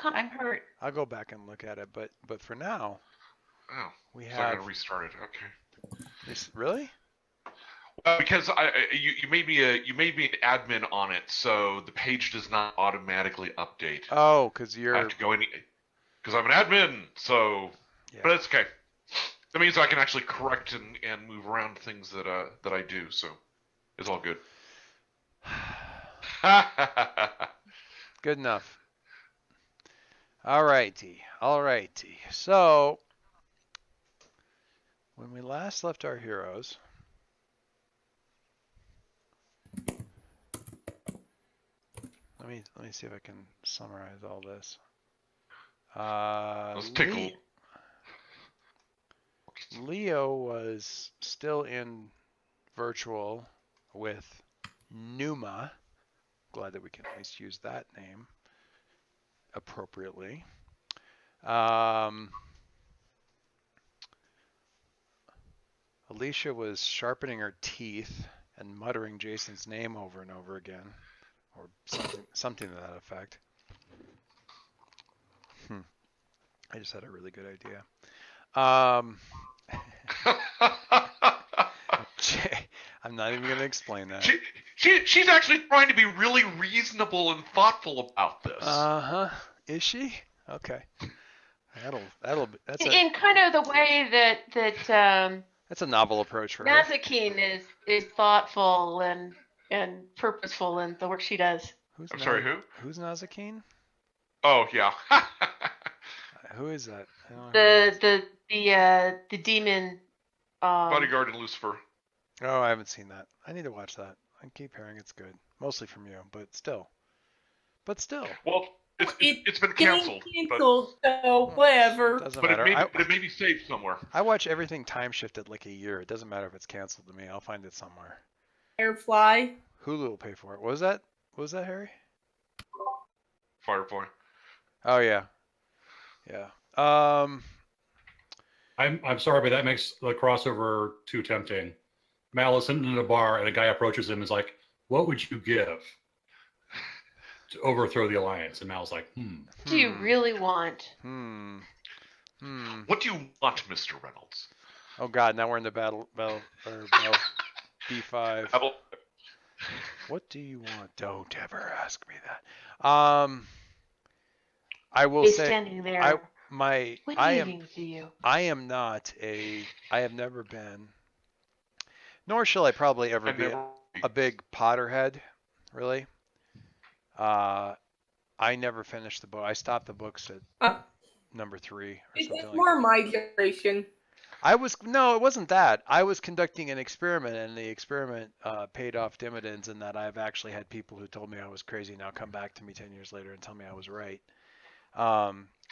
I'm hurt. I'll go back and look at it, but for now Oh, we so I have gotta restart it. Okay. this. Really? Because you made me an admin on it, so the page does not automatically update. Oh, because I have you're to go in because I'm an admin. So, yeah. but it's okay. That means I can actually correct and move around things that I do. So it's all good. Good enough. All righty. All righty. So when we last left our heroes, let me see if I can summarize all this. Let's take a Leo was still in virtual with Numa. Glad that we can at least use that name appropriately. Alicia was sharpening her teeth and muttering Jason's name over and over again, or something to that effect. I just had a really good idea. I'm not even going to explain that. She's actually trying to be really reasonable and thoughtful about this. Is she? Okay. That's in kind of the way that that's a novel approach for her. Nazakine is thoughtful and purposeful in the work she does. I'm sorry, who? Who's Nazakine? Oh yeah. Who is that? The demon Bodyguard in Lucifer. Oh, I haven't seen that. I need to watch that. I keep hearing it's good, mostly from you, but still. Well, it's been canceled. So whatever. Doesn't but matter. It may be saved somewhere. I watch everything time shifted like a year. It doesn't matter if it's canceled to me. I'll find it somewhere. Firefly. Hulu will pay for it. What was that? Harry? Firefly. Oh yeah. Yeah. I'm sorry, but that makes the crossover too tempting. Mal is sitting in a bar and a guy approaches him and is like, "What would you give to overthrow the alliance?" And Mal's like, What do you really want? What do you want, Mr. Reynolds? Oh God! Now we're in the battle B5. What do you want? Don't ever ask me that. I will He's say standing there. I have never been, nor shall I probably ever be a big Potterhead, really. I never finished the book. I stopped the books at number 3 or something It's like more that. my generation. No, it wasn't that. I was conducting an experiment, and the experiment paid off dividends in that I've actually had people who told me I was crazy now come back to me 10 years later and tell me I was right.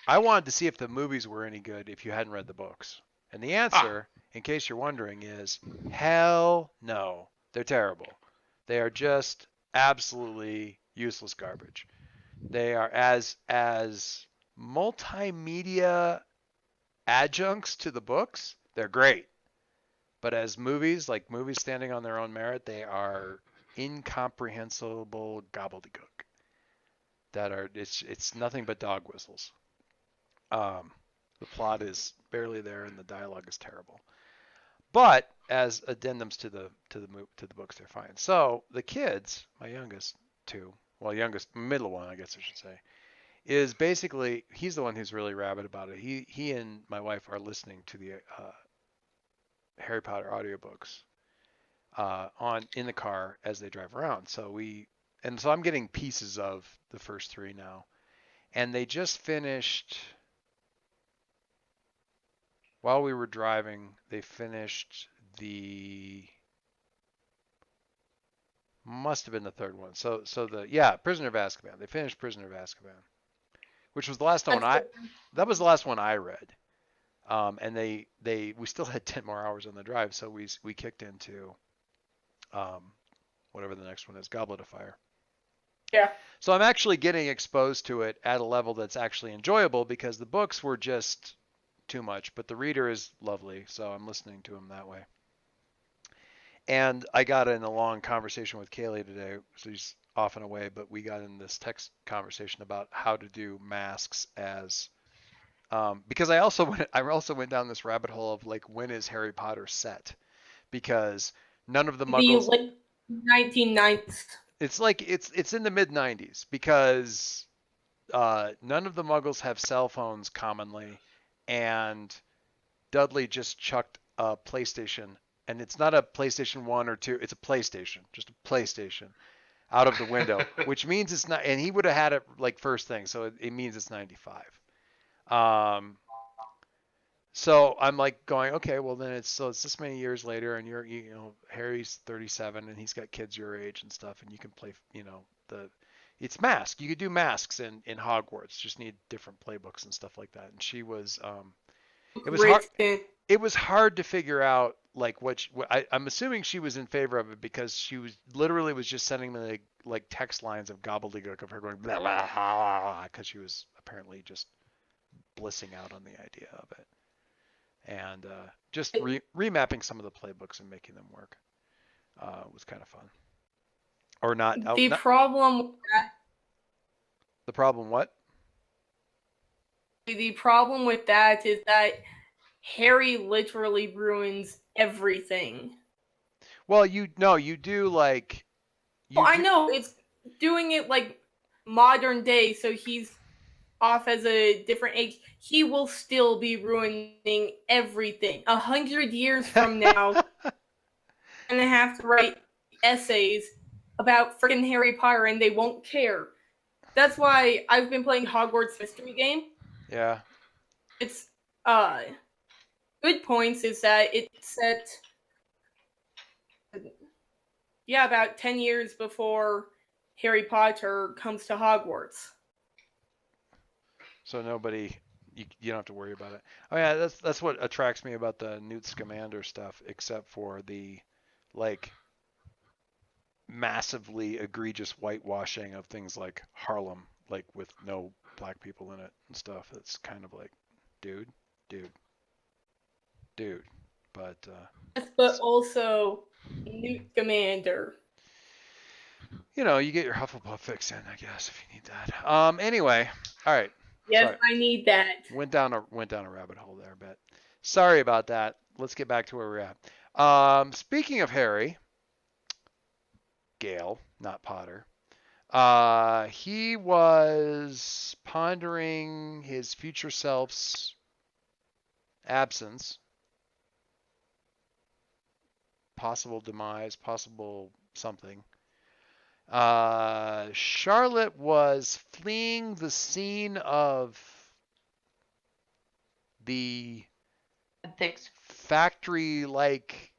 I wanted to see if the movies were any good if you hadn't read the books. And the answer, in case you're wondering, is hell no. They're terrible. They are just absolutely useless garbage. They are as multimedia adjuncts to the books, they're great. But as movies, like movies standing on their own merit, they are incomprehensible gobbledygook. It's nothing but dog whistles. The plot is barely there and the dialogue is terrible. But as addendums to the books, they're fine. So the kids, my youngest two, middle one, I guess I should say, is basically, he's the one who's really rabid about it. He and my wife are listening to the Harry Potter audiobooks in the car as they drive around. So I'm getting pieces of the first 3 now. And they just finished, while we were driving, they finished must have been the 3rd one. Prisoner of Azkaban. They finished Prisoner of Azkaban, which was the last one that was the last one I read. And we still had 10 more hours on the drive, so we kicked into whatever the next one is, Goblet of Fire. Yeah. So I'm actually getting exposed to it at a level that's actually enjoyable because the books were just too much, but the reader is lovely, so I'm listening to him that way. And I got in a long conversation with Kaylee today. She's off and away, but we got in this text conversation about how to do masks as because I also went down this rabbit hole of like, when is Harry Potter set? Because none of the The Muggles. late 1990s. It's like it's in the mid 90s because none of the Muggles have cell phones commonly, and Dudley just chucked a PlayStation, and it's not a PlayStation 1 or 2, it's a PlayStation, just a PlayStation, out of the window, which means it's not, and he would have had it like first thing, so it means it's 95. So I'm like going, okay, well then it's this many years later, and Harry's 37 and he's got kids your age and stuff, and you can play, it's Mask. You could do masks in Hogwarts. Just need different playbooks and stuff like that. And she was, it was hard. It was hard to figure out like I'm assuming she was in favor of it because she was literally just sending me like text lines of gobbledygook of her going blah blah blah because she was apparently just blissing out on the idea of it, and just remapping some of the playbooks and making them work was kind of fun. Or not. The problem with that. The problem what? The problem with that is that Harry literally ruins everything. Well, you do like. I know it's doing it like modern day, so he's off as a different age. He will still be ruining everything. 100 years from now, I'm gonna have to write essays about freaking Harry Potter, and they won't care. That's why I've been playing Hogwarts Mystery Game. Yeah. It's good points is that it's set about 10 years before Harry Potter comes to Hogwarts. So nobody, you don't have to worry about it. Oh yeah, that's what attracts me about the Newt Scamander stuff, except for the like massively egregious whitewashing of things like Harlem, like with no black people in it and stuff. It's kind of like, dude. But also Newt Scamander. You get your Hufflepuff fix in, I guess, if you need that. Anyway, all right. Yes, Sorry. I need that. Went down a rabbit hole there, but sorry about that. Let's get back to where we're at. Speaking of Harry, Gale, not Potter. He was pondering his future self's absence, possible demise, possible something. Charlotte was fleeing the scene of the factory-like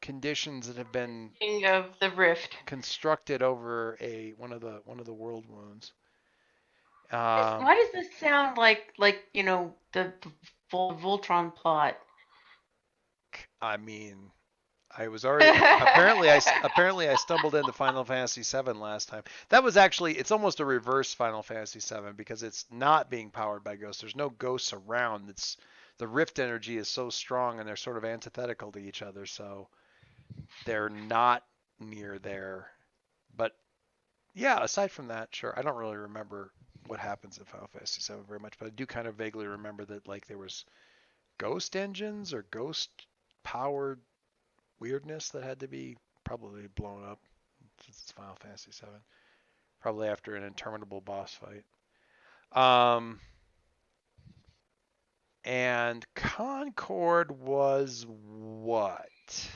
conditions that have been of the rift constructed over one of the world wounds. Why does this sound like the Voltron plot? I mean, I was already apparently I stumbled into Final Fantasy VII last time. That was actually, it's almost a reverse Final Fantasy VII because it's not being powered by ghosts. There's no ghosts around. It's the rift energy is so strong and they're sort of antithetical to each other, so they're not near there. But yeah, aside from that, sure. I don't really remember what happens in Final Fantasy VII very much, but I do kind of vaguely remember that like there was ghost engines or ghost powered weirdness that had to be probably blown up since it's Final Fantasy VII. Probably after an interminable boss fight. And Concord was what?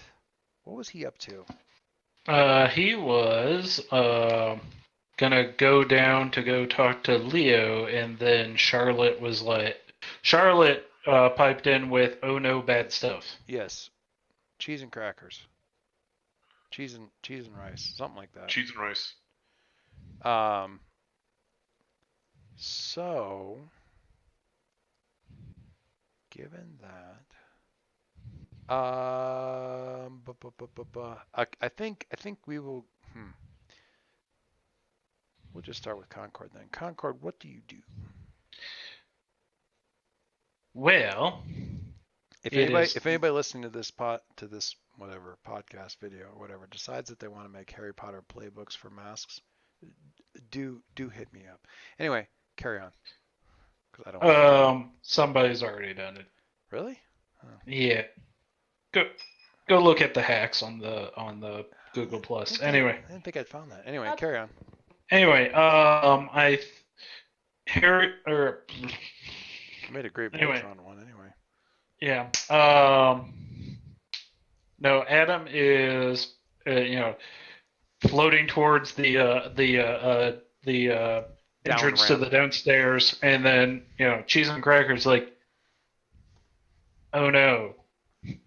What was he up to? He was gonna go down to go talk to Leo, and then Charlotte piped in with, "Oh no, bad stuff." Yes. Cheese and crackers. Cheese and rice, something like that. Cheese and rice. So given that, I think we will. We'll just start with Concord then. Concord, what do you do? Well, if anybody listening to this whatever podcast video or whatever decides that they want to make Harry Potter playbooks for masks, do hit me up. Anyway, carry on. 'Cause I don't. Somebody's already done it. Really? Yeah. Go look at the hacks on the Google Plus. Anyway. I didn't think I'd found that. Anyway, carry on. Anyway, Harry or I made a great Anyway. Voltron one anyway. yeah. No, Adam is floating towards the entrance to ramp. the downstairs, and then Cheese and Crackers like, oh no,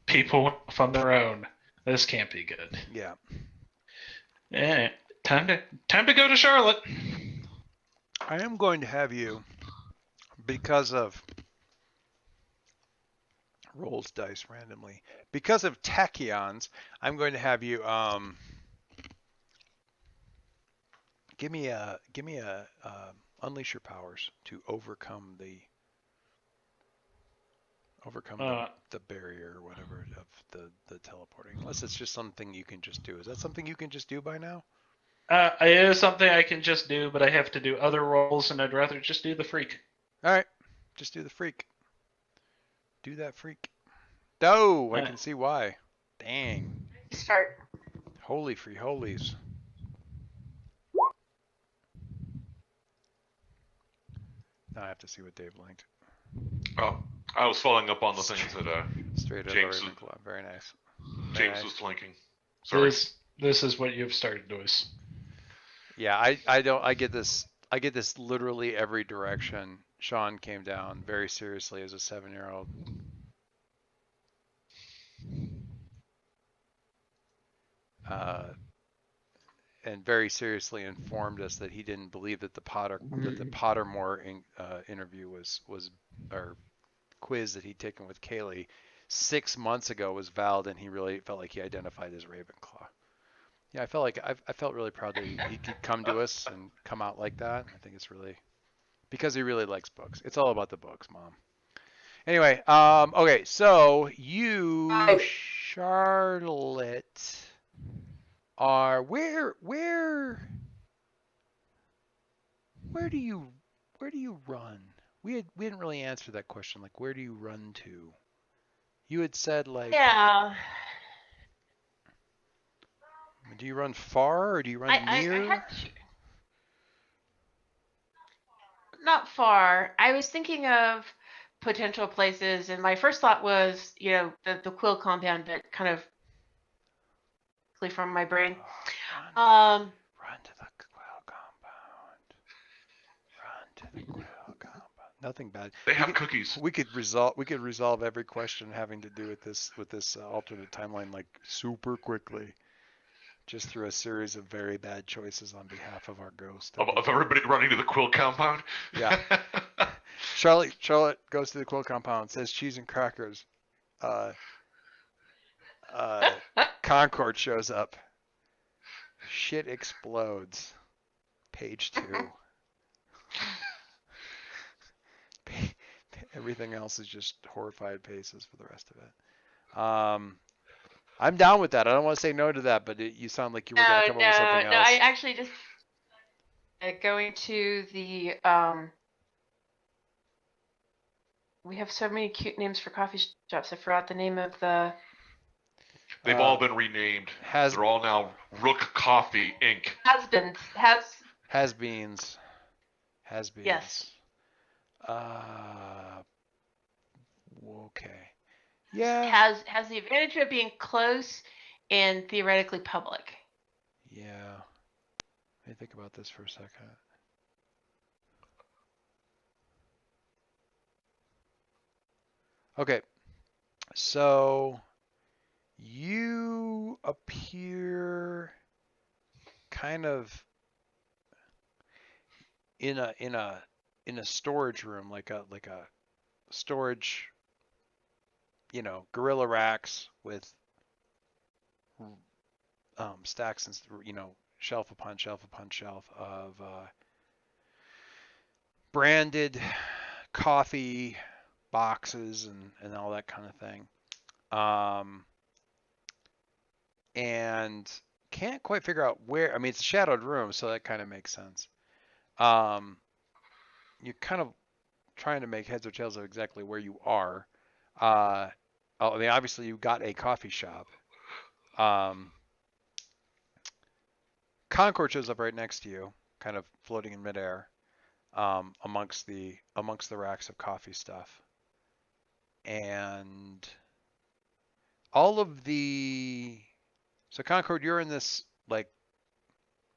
people went off on their own. This can't be good. Yeah. Yeah, time to go to Charlotte. I am going to have you, because of rolls dice randomly, because of tachyons, I'm going to have you give me a unleash your powers to overcome the barrier or whatever of the teleporting. Unless it's just something you can just do. Is that something you can just do by now? It is something I can just do, but I have to do other rolls, and I'd rather just do the freak. All right, just do the freak. Do that freak. Oh, I can see why. Dang. Start. Holy free holies. Now I have to see what Dave linked. Oh, I was following up on the things that Straight out James of was- Ravenclaw. Very nice. James was linking. Sorry. This is what you've started, Noise. Yeah, I get this literally every direction. Sean came down very seriously as a 7-year-old. And very seriously informed us that he didn't believe that the Pottermore interview was or quiz that he'd taken with Kaylee 6 months ago was valid, and he really felt like he identified as Ravenclaw. Yeah, I felt really proud that he could come to us and come out like that. I think it's really because he really likes books. It's all about the books, Mom. Anyway, okay, so you, Charlotte, are where do you run? We didn't really answer that question. Like, where do you run to? You had said like, Yeah. do you run far or do you run near? Not far. I was thinking of potential places, and my first thought was, the Quill compound, but kind of from my brain. Run to the Quill compound. Run to the Quill compound. Nothing bad. They have cookies. We could resolve every question having to do with this alternate timeline like super quickly, just through a series of very bad choices on behalf of our ghost. Of everybody running to the Quill compound. Yeah. Charlotte goes to the Quill compound, says cheese and crackers. Concord shows up. Shit explodes. Page 2. Everything else is just horrified faces for the rest of it. I'm down with that. I don't want to say no to that, but you sound like you were going to come up with something else. No, I actually just going to the we have so many cute names for coffee shops. I forgot the name of the. They've all been renamed. They're all now Rook Coffee Inc. Has-beens. Yes. Okay. Yeah. Has the advantage of being close and theoretically public. Yeah. Let me think about this for a second. Okay. So you appear kind of in a storage room, like a storage, gorilla racks with stacks and shelf upon shelf upon shelf of branded coffee boxes and all that kind of thing. And can't quite figure out where. I mean, it's a shadowed room, so that kind of makes sense. You're kind of trying to make heads or tails of exactly where you are. I mean, obviously you got a coffee shop. Concord shows up right next to you, kind of floating in midair, amongst the racks of coffee stuff. And all of the so Concord, you're in this like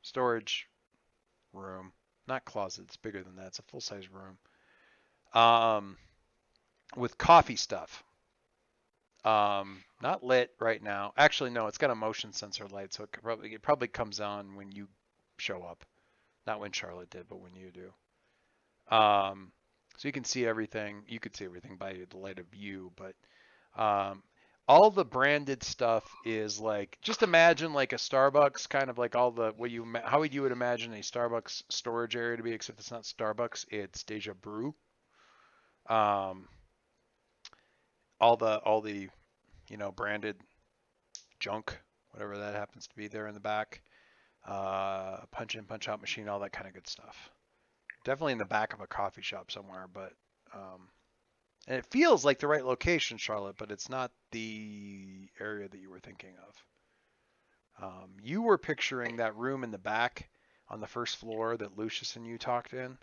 storage room, not closet. It's bigger than that. It's a full-size room, with coffee stuff. Not lit right now. Actually, no, it's got a motion sensor light, so it probably comes on when you show up, not when Charlotte did, but when you do. So you can see everything. You could see everything by the light of you, but all the branded stuff is like, just imagine like a Starbucks, kind of like all the how would you would imagine a Starbucks storage area to be, except it's not Starbucks, it's Deja Brew. All the branded junk, whatever that happens to be there in the back, punch in, punch out machine, all that kind of good stuff. Definitely in the back of a coffee shop somewhere, but and it feels like the right location, Charlotte, but it's not the area that you were thinking of. You were picturing that room in the back on the first floor that Lucius and you talked in,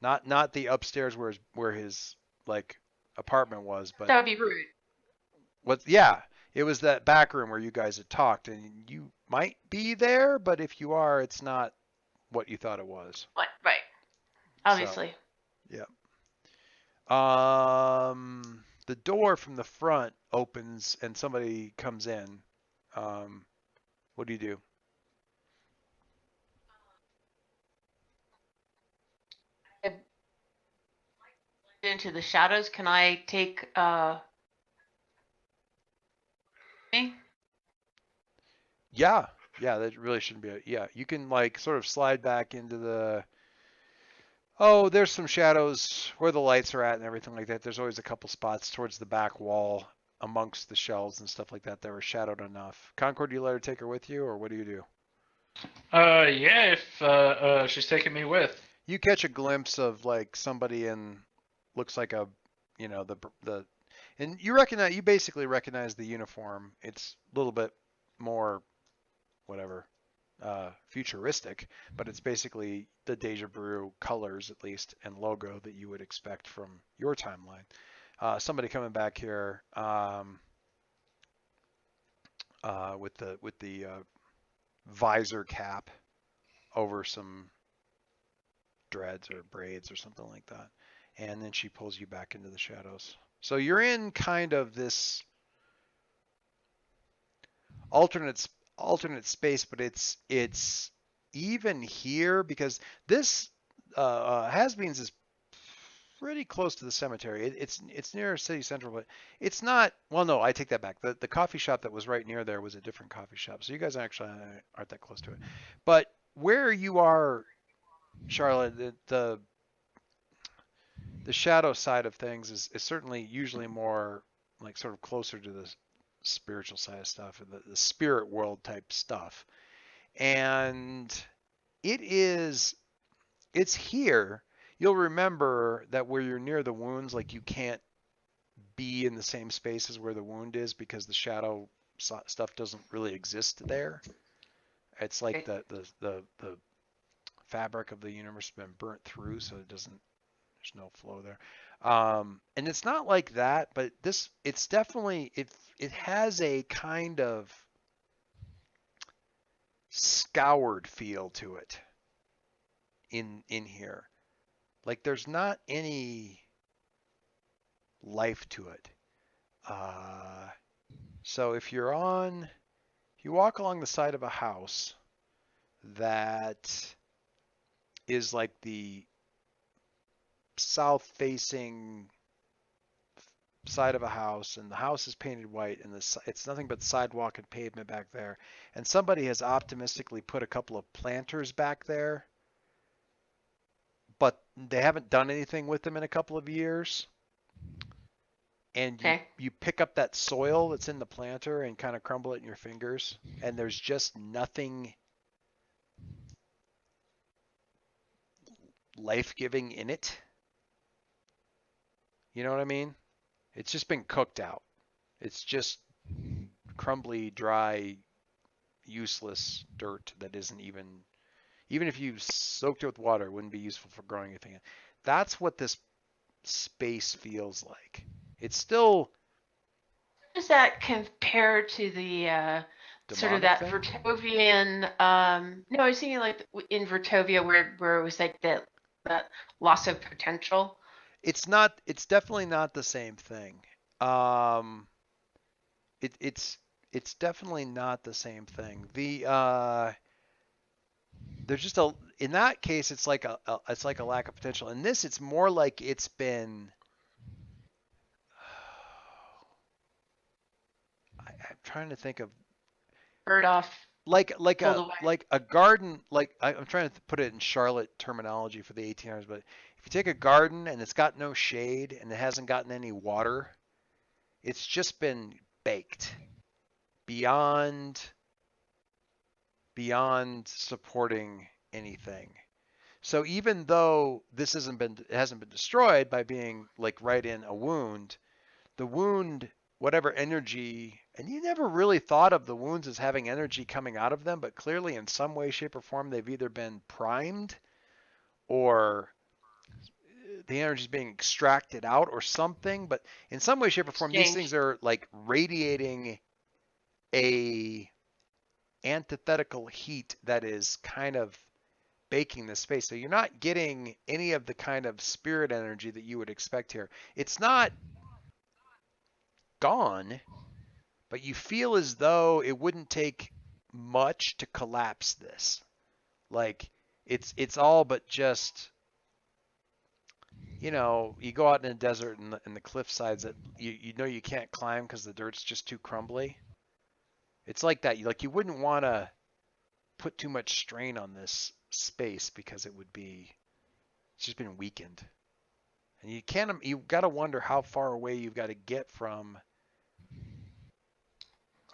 not the upstairs where his like apartment was, but That would be rude. yeah, it was that back room where you guys had talked, and you might be there, but if you are, it's not what you thought it was. What? Right. Obviously. Yeah. The door from the front opens and somebody comes in. What do you do? Into the shadows. Can I take me? Yeah, that really shouldn't be yeah, you can like sort of slide back into the there's some shadows where the lights are at and everything like that. There's always a couple spots towards the back wall amongst the shelves and stuff like that were shadowed enough. Concord, do you let her take her with you, or what do you do? Yeah, if she's taking me with. You catch a glimpse of like somebody in, looks like a, the and you basically recognize the uniform. It's a little bit more whatever, futuristic, but it's basically the Deja Brew colors, at least, and logo that you would expect from your timeline. Somebody coming back here with the visor cap over some dreads or braids or something like that, and then she pulls you back into the shadows. So you're in kind of this alternate space, but it's even here because this Has-Beens is pretty close to the cemetery. It's near City Central, but it's not. Well, no, I take that back. The coffee shop that was right near there was a different coffee shop, so you guys actually aren't that close to it. But where you are, Charlotte, the shadow side of things is certainly usually more like sort of closer to the spiritual side of stuff, the spirit world type stuff. And it's here. You'll remember that where you're near the wounds, like you can't be in the same space as where the wound is because the shadow stuff doesn't really exist there. It's like the fabric of the universe has been burnt through, so there's no flow there. And it's not like that, but it's definitely, it has a kind of scoured feel to it in here. Like there's not any life to it. So if you walk along the side of a house that is like the south-facing side of a house, and the house is painted white, and it's nothing but sidewalk and pavement back there, and somebody has optimistically put a couple of planters back there, but they haven't done anything with them in a couple of years. and Okay. you pick up that soil that's in the planter and kind of crumble it in your fingers, and there's just nothing life-giving in it. You know what I mean? It's just been cooked out. It's just crumbly, dry, useless dirt that isn't even if you soaked it with water, it wouldn't be useful for growing anything. That's what this space feels like. It's still How does that compare to the sort of demonic that thing. Vertovian? No, I was thinking like in Vertovia where it was like that loss of potential. It's not. It's definitely not the same thing. Um, it's definitely not the same thing. There's just a in that case it's like a lack of potential. In this, it's more like it's been. I'm trying to think of Bird off, like pulled away. a garden. Like I'm trying to put it in Charlotte terminology for the 1800s, but if you take a garden and it's got no shade and it hasn't gotten any water, it's just been baked beyond supporting anything. So even though this hasn't been destroyed by being like right in a wound, the wound, whatever energy, and you never really thought of the wounds as having energy coming out of them, but clearly in some way, shape, or form they've either been primed or the energy is being extracted out or something. But in some way, shape, or form, these Exchange. things are like radiating a antithetical heat that is kind of baking the space. So you're not getting any of the kind of spirit energy that you would expect here. It's not gone, but you feel as though it wouldn't take much to collapse this. Like it's all but just, you know, you go out in a desert and the cliff sides that you know you can't climb because the dirt's just too crumbly. It's like that. You wouldn't want to put too much strain on this space because it's just been weakened. And you've got to wonder how far away you've got to get from,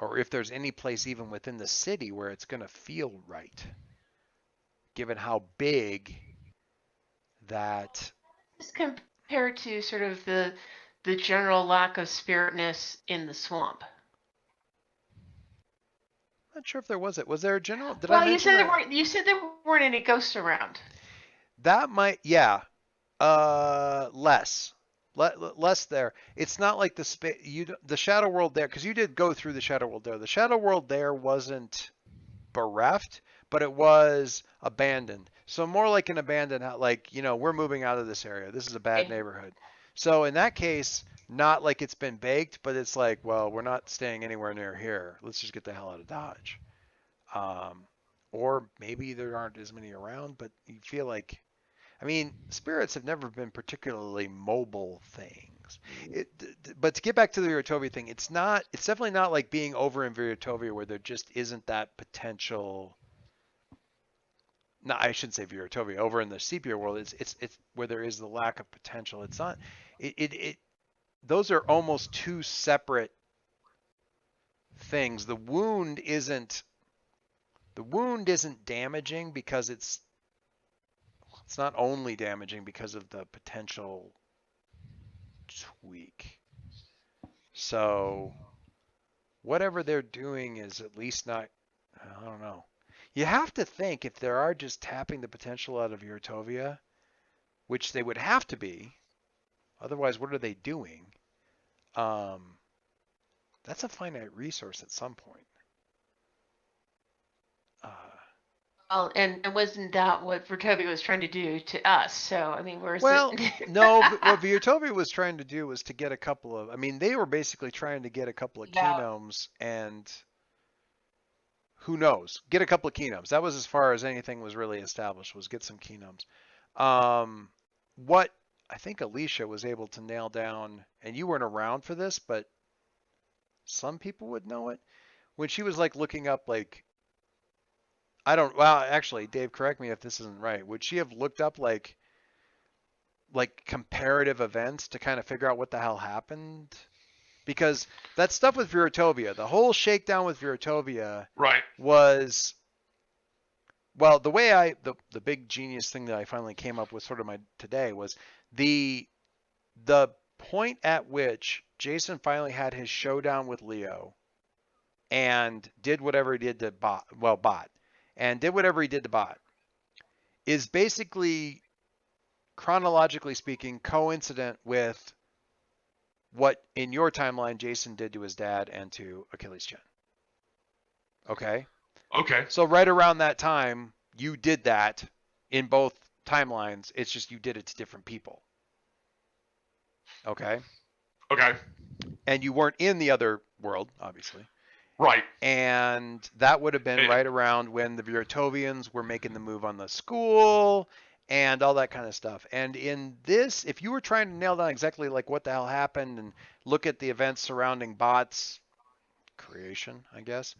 or if there's any place even within the city where it's going to feel right, given how big that. Just compared to sort of the general lack of spiritness in the swamp. I'm not sure if there was it. Was there a general? Did Well, I mention that? You said there weren't any ghosts around. That might, yeah. Less there. It's not like the Shadow World there, because you did go through the Shadow World there. The Shadow World there wasn't bereft, but it was abandoned. So more like an abandoned, like, you know, we're moving out of this area. This is a bad Okay. neighborhood. So in that case, not like it's been baked, but it's like, well, we're not staying anywhere near here. Let's just get the hell out of Dodge. Or maybe there aren't as many around, but you feel like, I mean, spirits have never been particularly mobile things. But to get back to the Viratovia thing, it's definitely not like being over in Viratovia where there just isn't that potential. No, I shouldn't say Viratovia. Over in the Sepia world, it's where there is the lack of potential. It's not. Those are almost two separate things. The wound isn't damaging because it's not only damaging because of the potential tweak. So whatever they're doing is at least not, I don't know. You have to think if they are just tapping the potential out of Viratovia, which they would have to be, otherwise what are they doing? That's a finite resource at some point. Well, and wasn't that what Vertovia was trying to do to us? So, I mean, where's Well, it? no, but what Viratovia was trying to do was to get a couple of, I mean, they were basically trying to get a couple of Yeah. keynomes and who knows, get a couple of keynomes. That was as far as anything was really established, was get some keynomes. What I think Alicia was able to nail down, and you weren't around for this, but some people would know it, when she was like looking up like, well, actually, Dave, correct me if this isn't right. Would she have looked up like like comparative events to kind of figure out what the hell happened? Because that stuff with Viratovia, the whole shakedown with Viratovia Right. was, well, the way the big genius thing that I finally came up with sort of today was the point at which Jason finally had his showdown with Leo and did whatever he did to Bot, and did whatever he did to Bot, is basically, chronologically speaking, coincident with what in your timeline Jason did to his dad and to Achilles Chen. Okay? Okay. So right around that time, you did that in both timelines. It's just you did it to different people. Okay? Okay. And you weren't in the other world, obviously. Right. And that would have been right around when the Viratovians were making the move on the school and all that kind of stuff. And in this, if you were trying to nail down exactly like what the hell happened and look at the events surrounding Bot's creation, I guess,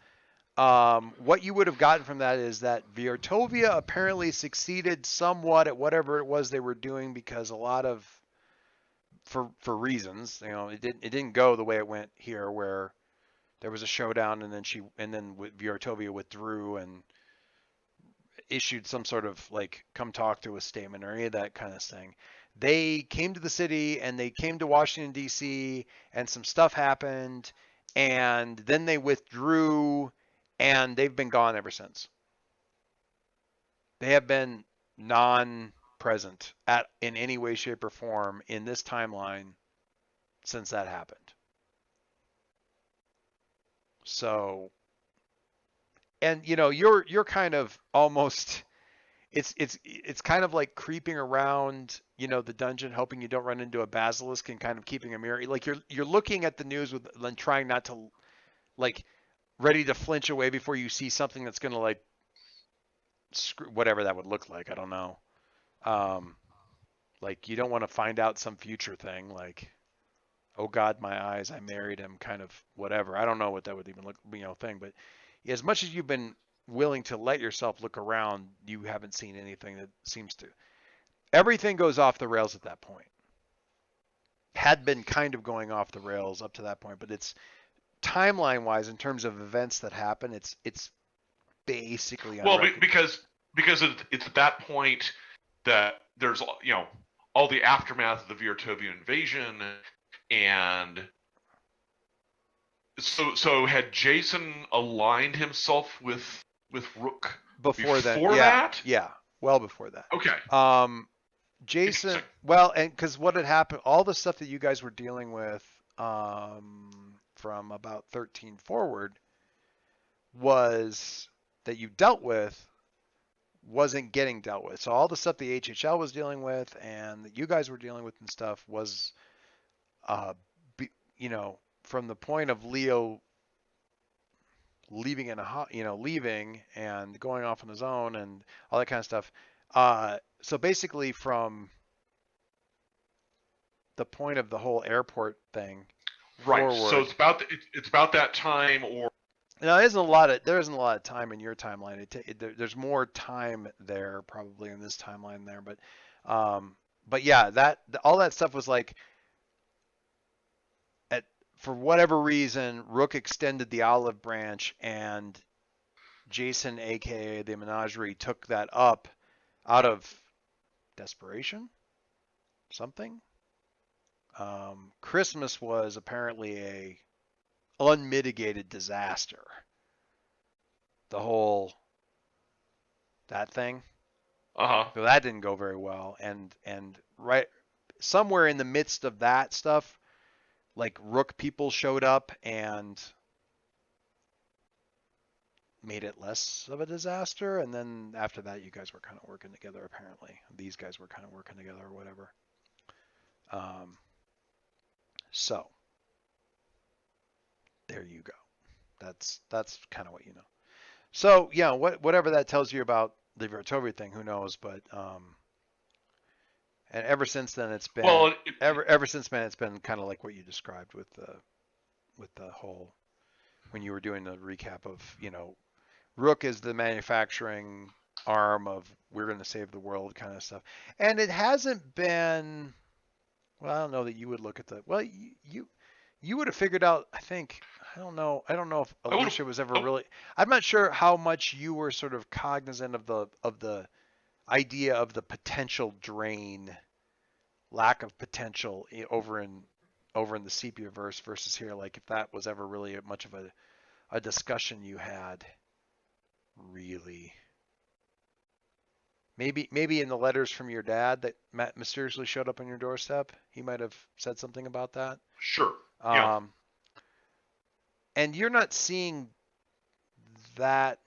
what you would have gotten from that is that Viratovia apparently succeeded somewhat at whatever it was they were doing, because a lot of, for reasons, it didn't go the way it went here, where there was a showdown and then Viratovia withdrew and issued some sort of like come talk to us statement or any of that kind of thing. They came to the city and they came to Washington D.C. and some stuff happened, and then they withdrew, and they've been gone ever since. They have been non-present in any way, shape, or form in this timeline since that happened. So, and you're kind of almost, it's kind of like creeping around, the dungeon, hoping you don't run into a basilisk and kind of keeping a mirror. Like you're looking at the news and trying not to, like, ready to flinch away before you see something that's going to like whatever that would look like. I don't know. Like you don't want to find out some future thing like, oh God, my eyes, I married him, kind of whatever. I don't know what that would even look, thing. But as much as you've been willing to let yourself look around, you haven't seen anything that seems to. Everything goes off the rails at that point. Had been kind of going off the rails up to that point, but it's timeline-wise in terms of events that happen. It's basically because it's at that point that there's all the aftermath of the Viratovian invasion. And so had Jason aligned himself with Rook before that? Yeah, well before that. Okay. Jason, well, and because what had happened, all the stuff that you guys were dealing with from about 13 forward was that you dealt with wasn't getting dealt with. So all the stuff the HHL was dealing with and that you guys were dealing with and stuff was from the point of Leo leaving leaving and going off on his own and all that kind of stuff. So basically from the point of the whole airport thing. Right. Forward, so it's about that time, or now there isn't a lot of time in your timeline. There's more time there probably in this timeline there, but yeah, all that stuff was like, for whatever reason, Rook extended the olive branch, and Jason, aka the Menagerie, took that up out of desperation, something. Christmas was apparently a unmitigated disaster. The whole that thing. So that didn't go very well, and right somewhere in the midst of that stuff, like Rook people showed up and made it less of a disaster, and then after that you guys were kind of working together. Apparently these guys were kind of working together or whatever. So there you go. That's kind of what you know. So yeah, whatever that tells you about the Viratovia thing, who knows? But and ever since then it's been ever since then it's been kind of like what you described with the whole, when you were doing the recap of Rook is the manufacturing arm of we're going to save the world kind of stuff. And it hasn't been, well, I don't know that you would look at the, well, you would have figured out, I think, I don't know if Alicia was ever really, I'm not sure how much you were sort of cognizant of the idea of the potential drain, lack of potential over in the Sepia-verse versus here, like if that was ever really much of a discussion you had, really. Maybe in the letters from your dad that mysteriously showed up on your doorstep, he might have said something about that. Sure. Yeah. And you're not seeing that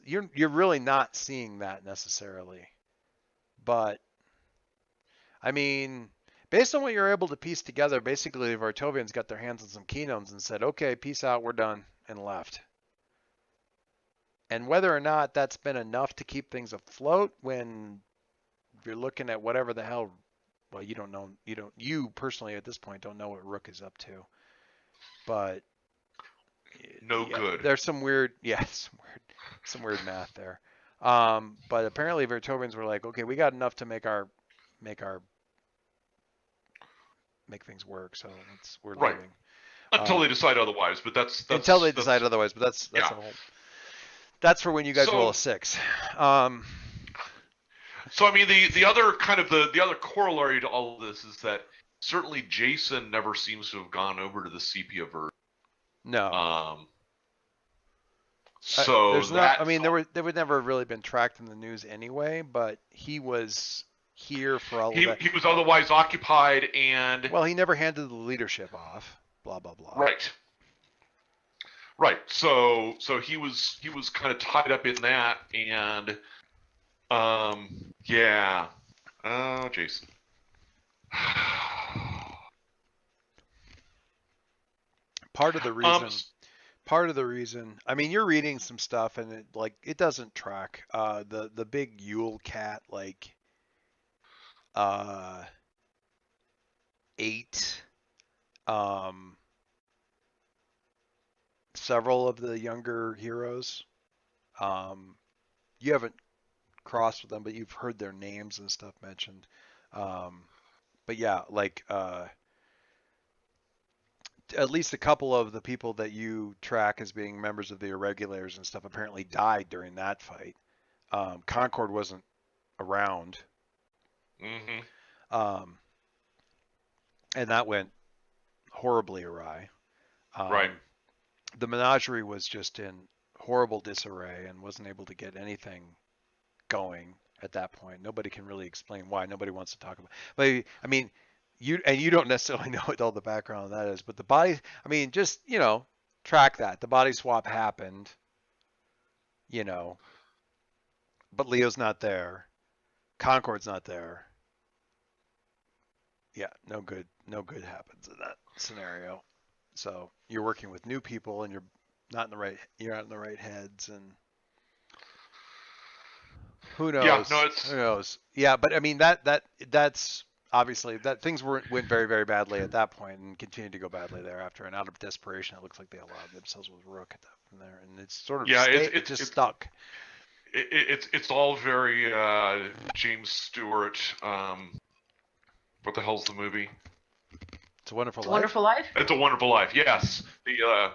you're really not seeing that necessarily. But I mean, based on what you're able to piece together, basically the Vartovians got their hands on some keynotes and said, "Okay, peace out, we're done," and left. And whether or not that's been enough to keep things afloat when you're looking at whatever the hell, well, you don't know, you personally at this point don't know what Rook is up to, but good. There's some weird math there. But apparently Vartovians were like, okay, we got enough to make things work, so we're right. leaving. Until they decide otherwise, but that's until they decide otherwise, but that's yeah. a whole. That's for when you guys roll a 6. So I mean, the other kind of the other corollary to all of this is that certainly Jason never seems to have gone over to the Sepia-verse. No. So there's not. I mean, they would never really been tracked in the news anyway. But he was here for all of that. He was otherwise occupied, and well, he never handed the leadership off. Blah blah blah. Right. Right. So he was kind of tied up in that, and yeah. Oh, Jason. Part of the reason, I mean, you're reading some stuff and it doesn't track. The big Yule cat, 8, several of the younger heroes, you haven't crossed with them, but you've heard their names and stuff mentioned. But yeah, at least a couple of the people that you track as being members of the Irregulars and stuff apparently died during that fight. Concord wasn't around. Mm-hmm. And that went horribly awry. Right. The Menagerie was just in horrible disarray and wasn't able to get anything going at that point. Nobody can really explain why. Nobody wants to talk about it. But I mean, you don't necessarily know what all the background of that is, but the body, I mean, just, track that. The body swap happened, but Leo's not there. Concord's not there. Yeah, no good happens in that scenario. So you're working with new people and you're not in the right heads, and who knows? Yeah, no, who knows? Yeah, but I mean that's obviously that things went very, very badly at that point and continued to go badly thereafter. And out of desperation, it looks like they allowed themselves with Rook at that from there, and it's sort of it just stuck. It's all very James Stewart. What the hell's the movie? It's a Wonderful Life. Wonderful Life. It's a Wonderful Life. Yes, the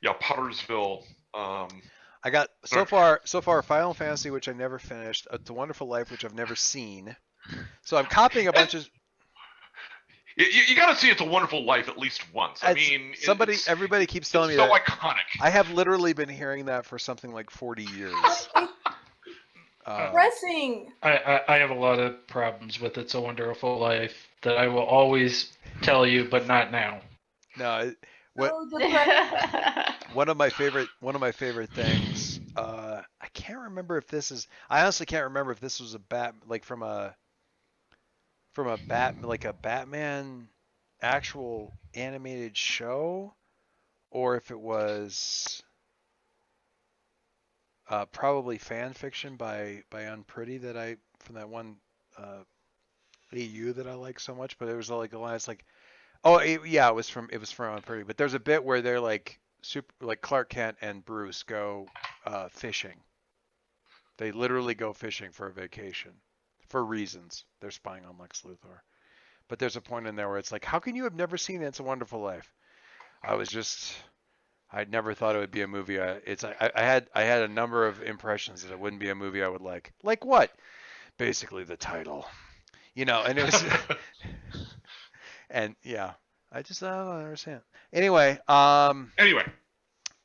Pottersville. I got so far Final Fantasy, which I never finished. It's a Wonderful Life, which I've never seen. So I'm copying a bunch of. You got to see It's a Wonderful Life at least once. I mean, everybody keeps telling me so that. Iconic. I have literally been hearing that for something like 40 years. Depressing. I have a lot of problems with It's a Wonderful Life that I will always tell you, but not now. No, Depressing. one of my favorite things. I can't remember if this is. I honestly can't remember if this was a Batman actual animated show, or if it was probably fan fiction by Unpretty from that one AU that I like so much. But it was like a line. It's like, it was from Unpretty. But there's a bit where they're like Clark Kent and Bruce go fishing. They literally go fishing for a vacation, for reasons. They're spying on Lex Luthor. But there's a point in there where it's like, how can you have never seen It's a Wonderful Life? I'd never thought it would be a movie. I had a number of impressions that it wouldn't be a movie I would like. Like what? Basically the title, and it was, and yeah, I don't understand. Anyway,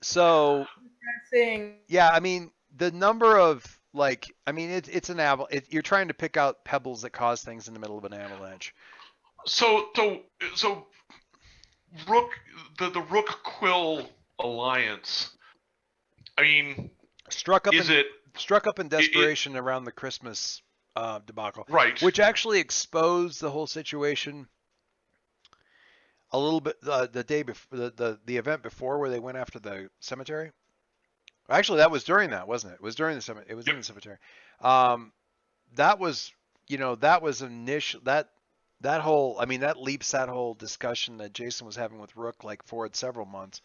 so Interesting. yeah, I mean the number of it's an you're trying to pick out pebbles that cause things in the middle of an avalanche. So Rook, the Rook Quill alliance. I mean, struck up in desperation around the Christmas debacle, right? Which actually exposed the whole situation a little bit. The day before the event before, where they went after the cemetery. Actually, that was during that, wasn't it? It was during the cemetery. It was in the cemetery. That was initial that whole. I mean, that leaps that whole discussion that Jason was having with Rook forward several months,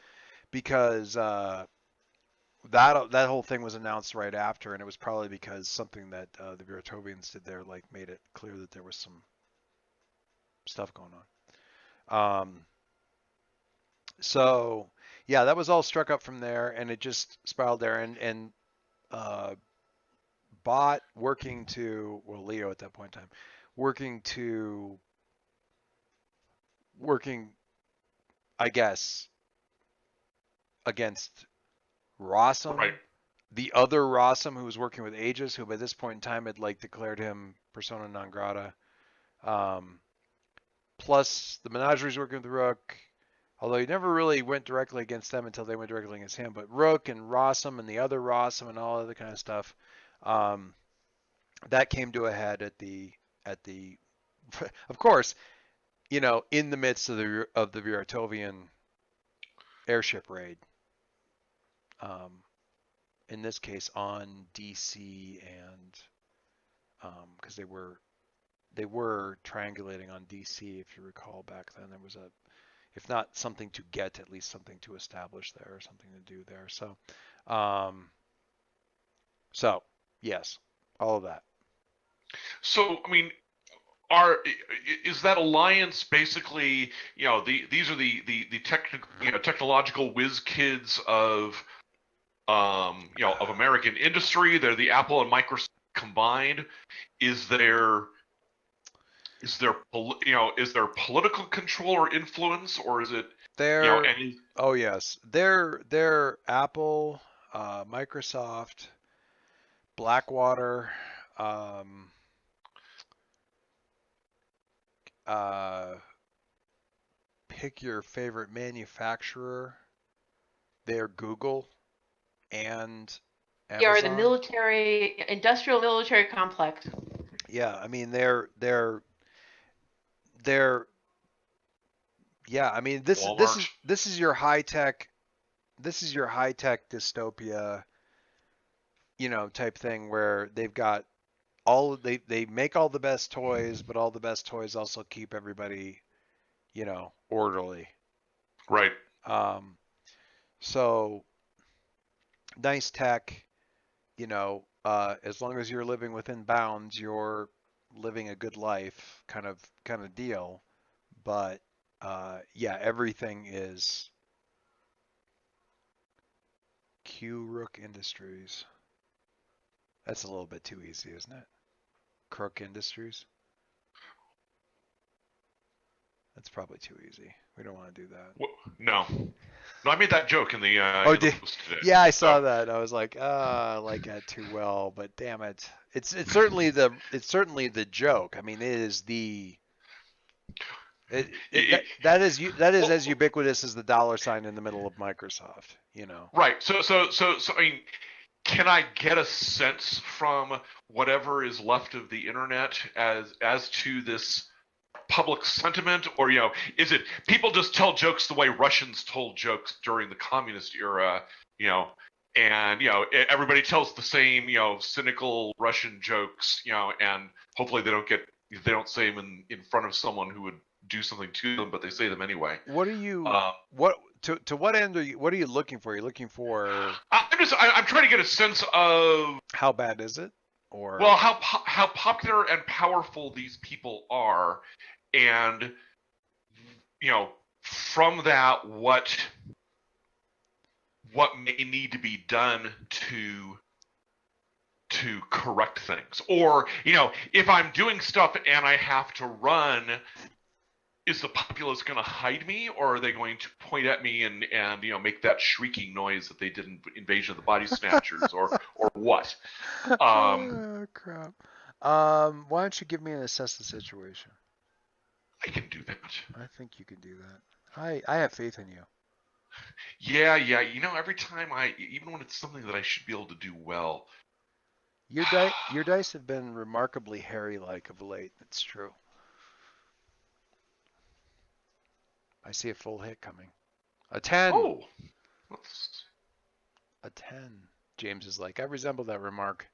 because that whole thing was announced right after, and it was probably because something that the Viratovians did there made it clear that there was some stuff going on. So yeah, that was all struck up from there, and it just spiraled there, and Bot working to, Leo at that point in time, working, I guess, against Rossum, right? The other Rossum, who was working with Aegis, who by this point in time had declared him persona non grata. Plus the Menageries working with Rook, although he never really went directly against them until they went directly against him. But Rook and Rossum and the other Rossum and all other kind of stuff, that came to a head at the, of course, in the midst of the Viratovian airship raid. In this case on DC, and because they were triangulating on DC, if you recall back then. There was if not something to get, at least something to establish there, or something to do there. So yes, all of that. So I mean, is that alliance basically, these are the technological whiz kids of of American industry? They're the Apple and Microsoft combined. Is there political control or influence, or is it Oh yes, they're Apple, Microsoft, Blackwater, pick your favorite manufacturer. They're Google and Amazon. They are the industrial military complex. Yeah, I mean they're yeah, I mean this is your high tech dystopia, type thing, where they've got they make all the best toys, but all the best toys also keep everybody, orderly. Right. So nice tech, as long as you're living within bounds, you're living a good life, kind of deal. But yeah, everything is Q Rook Industries. That's a little bit too easy, isn't it? Crook Industries. That's probably too easy. We don't want to do that. Well, no, I made that joke in the. Yeah, I saw that. I was like, I like that too well, but damn it, it's certainly the joke. I mean, it is that is as ubiquitous as the $sign in the middle of Microsoft. Right. So I mean, can I get a sense from whatever is left of the internet as to this public sentiment, or is it people just tell jokes the way Russians told jokes during the communist era, and everybody tells the same cynical Russian jokes, and hopefully they don't say them in front of someone who would do something to them, but they say them anyway. What are you to what end what are you looking for? You're looking for I'm trying to get a sense of How bad is it? Or Well, how popular and powerful these people are, and from that, what may need to be done to correct things, or if I'm doing stuff and I have to run, is the populace going to hide me, or are they going to point at me and make that shrieking noise that they did in Invasion of the Body Snatchers, or what? oh, crap. Why don't you give me an assess the situation? I can do that. I think you can do that. I have faith in you. Yeah. Every time even when it's something that I should be able to do well. Your dice have been remarkably hairy-like of late. It's true. I see a full hit coming. A 10. Oh. A 10. James is like, I resemble that remark.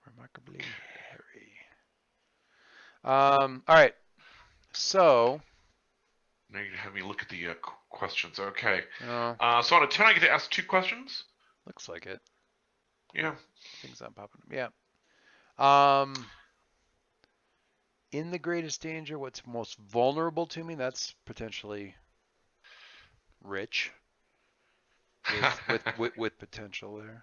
Remarkably hairy. All right. So. Now you have me look at the questions. Okay. Uh, So on a 10, I get to ask 2 questions? looks like it. Yeah. Things not popping up. Yeah. In the greatest danger, what's most vulnerable to me? That's potentially rich. With potential there.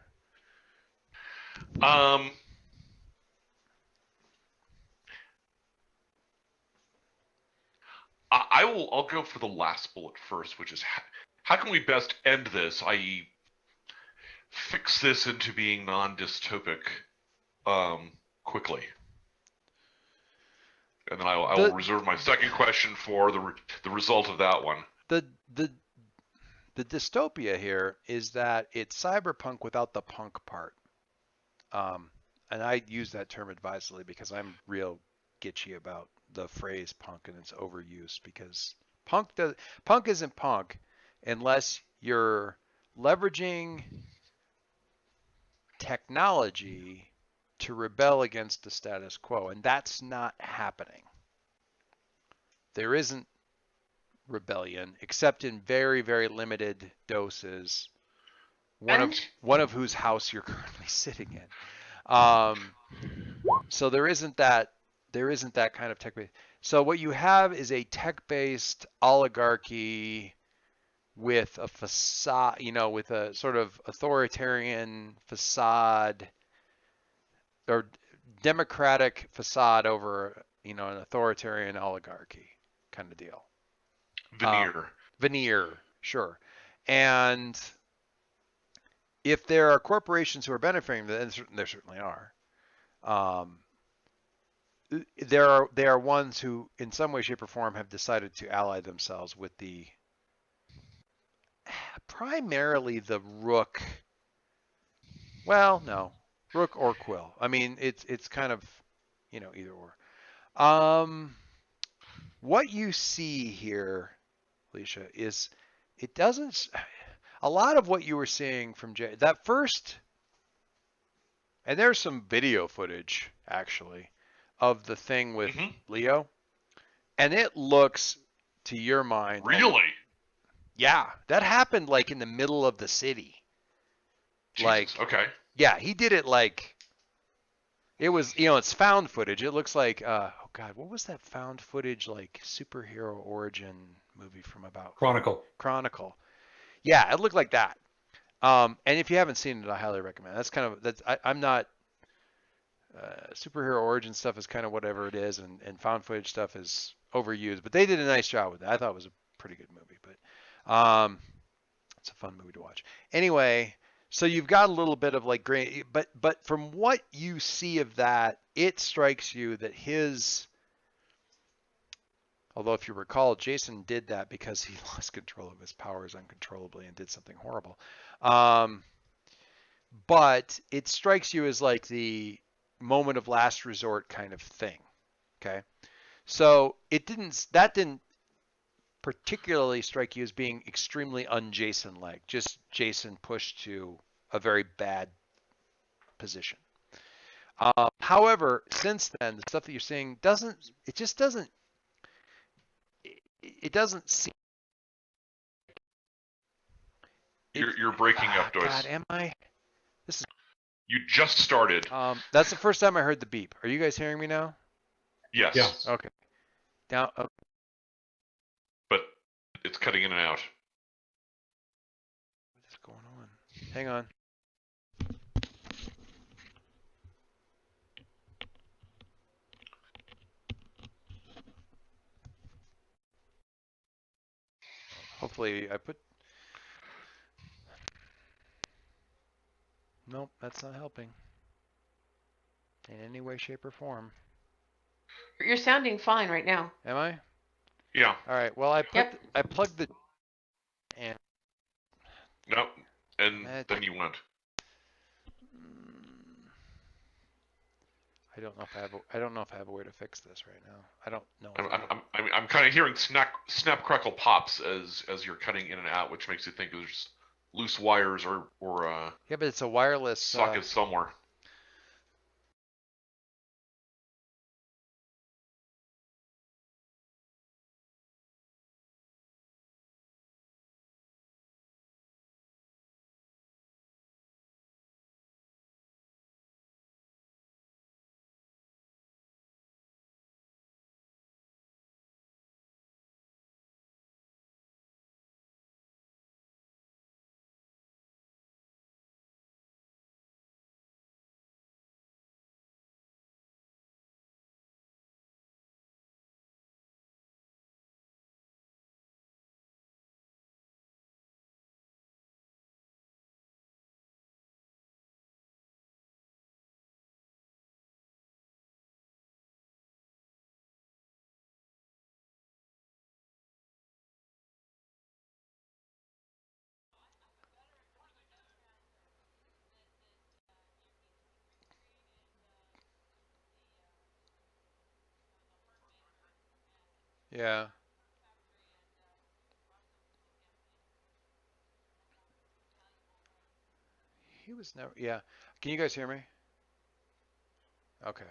I'll go for the last bullet first, which is how can we best end this, i.e. fix this into being non-dystopic quickly. And then I will reserve my second question for the result of that one. The dystopia here is that it's cyberpunk without the punk part. And I use that term advisedly because I'm real gitchy about the phrase punk and its overuse, because punk isn't punk unless you're leveraging technology to rebel against the status quo, and that's not happening. There isn't rebellion except in very, very limited doses. One of whose house you're currently sitting in. So there isn't that kind of tech. So what you have is a tech-based oligarchy with a facade, with a sort of authoritarian facade or democratic facade over, an authoritarian oligarchy kind of deal. Veneer, sure. And if there are corporations who are benefiting, then there certainly are. There are ones who, in some way, shape, or form, have decided to ally themselves with primarily the Rook. Well, no, Rook or Quill. I mean, it's kind of, either or. What you see here, Alicia, is it doesn't. A lot of what you were seeing from that first, and there's some video footage actually of the thing with Leo, and it looks, to your mind, really? Yeah, that happened like in the middle of the city. Jesus, okay. Yeah, he did it like it was, it's found footage. It looks like, oh God, what was that found footage like superhero origin movie from about? Chronicle. Yeah, it looked like that. And if you haven't seen it, I highly recommend. I'm not. Superhero origin stuff is kind of whatever it is, and found footage stuff is overused. But they did a nice job with it. I thought it was a pretty good movie. But it's a fun movie to watch. Anyway, so you've got a little bit of like grain, but from what you see of that, it strikes you that although if you recall, Jason did that because he lost control of his powers uncontrollably and did something horrible. But it strikes you as like the moment of last resort kind of thing. Okay. So that didn't particularly strike you as being extremely un-Jason-like, just Jason pushed to a very bad position. However, since then, the stuff that you're seeing doesn't seem You're breaking up, Joyce. God, am I? You just started. That's the first time I heard the beep. Are you guys hearing me now? Yes. Yeah. Okay. Now, But it's cutting in and out. what is going on? Hang on. Hopefully I put... Nope, that's not helping. In any way, shape, or form. You're sounding fine right now. Am I? Yeah. All right. Well, Yep. I plugged the... And... No. And Magic. then you went. I don't know if I have a way to fix this right now. I don't know. I'm kind of hearing snap crackle pops as you're cutting in and out, which makes you think there's loose wires or Yeah, but it's a wireless socket somewhere. Yeah. He was never... Yeah. Can you guys hear me? Okay.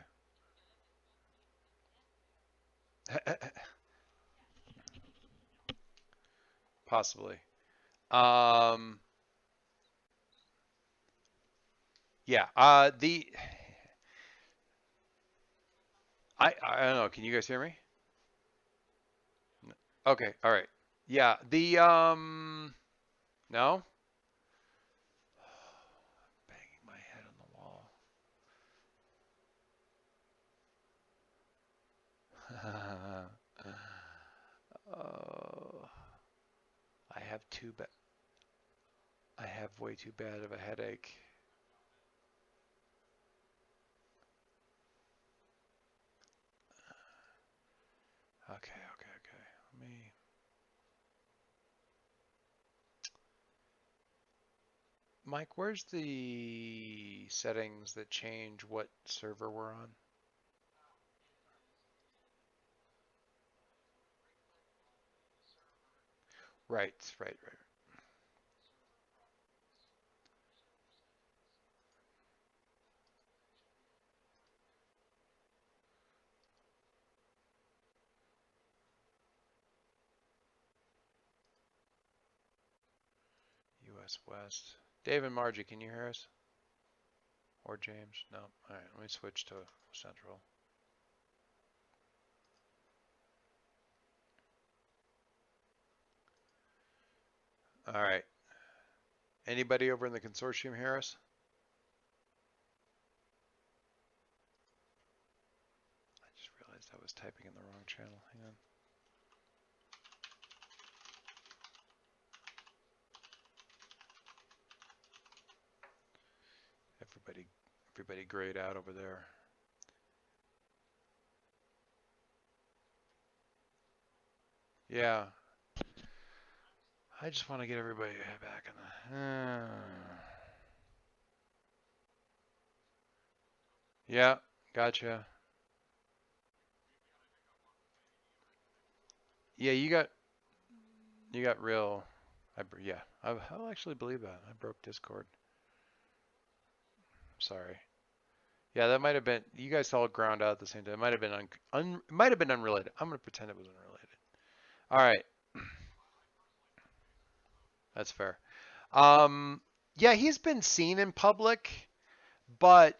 Possibly. Yeah. I don't know. Can you guys hear me? Okay. All right. Yeah. No? Banging my head on the wall. Oh, I have way too bad of a headache. Okay. Let me... Mike, where's the settings that change what server we're on? Right. US West. Dave and Margie, can you hear us? Or James? No. All right, let me switch to Central. All right. Anybody over in the consortium hear us? I just realized I was typing in the wrong channel. Hang on. Everybody grayed out over there. Yeah. I just want to get everybody back in the... Yeah, gotcha. Yeah, you got real... Yeah, I'll actually believe that. I broke Discord. Sorry. Yeah, that might have been... You guys all ground out at the same time. It might have been it might have been unrelated. I'm going to pretend it was unrelated. All right. That's fair. Yeah, he's been seen in public, but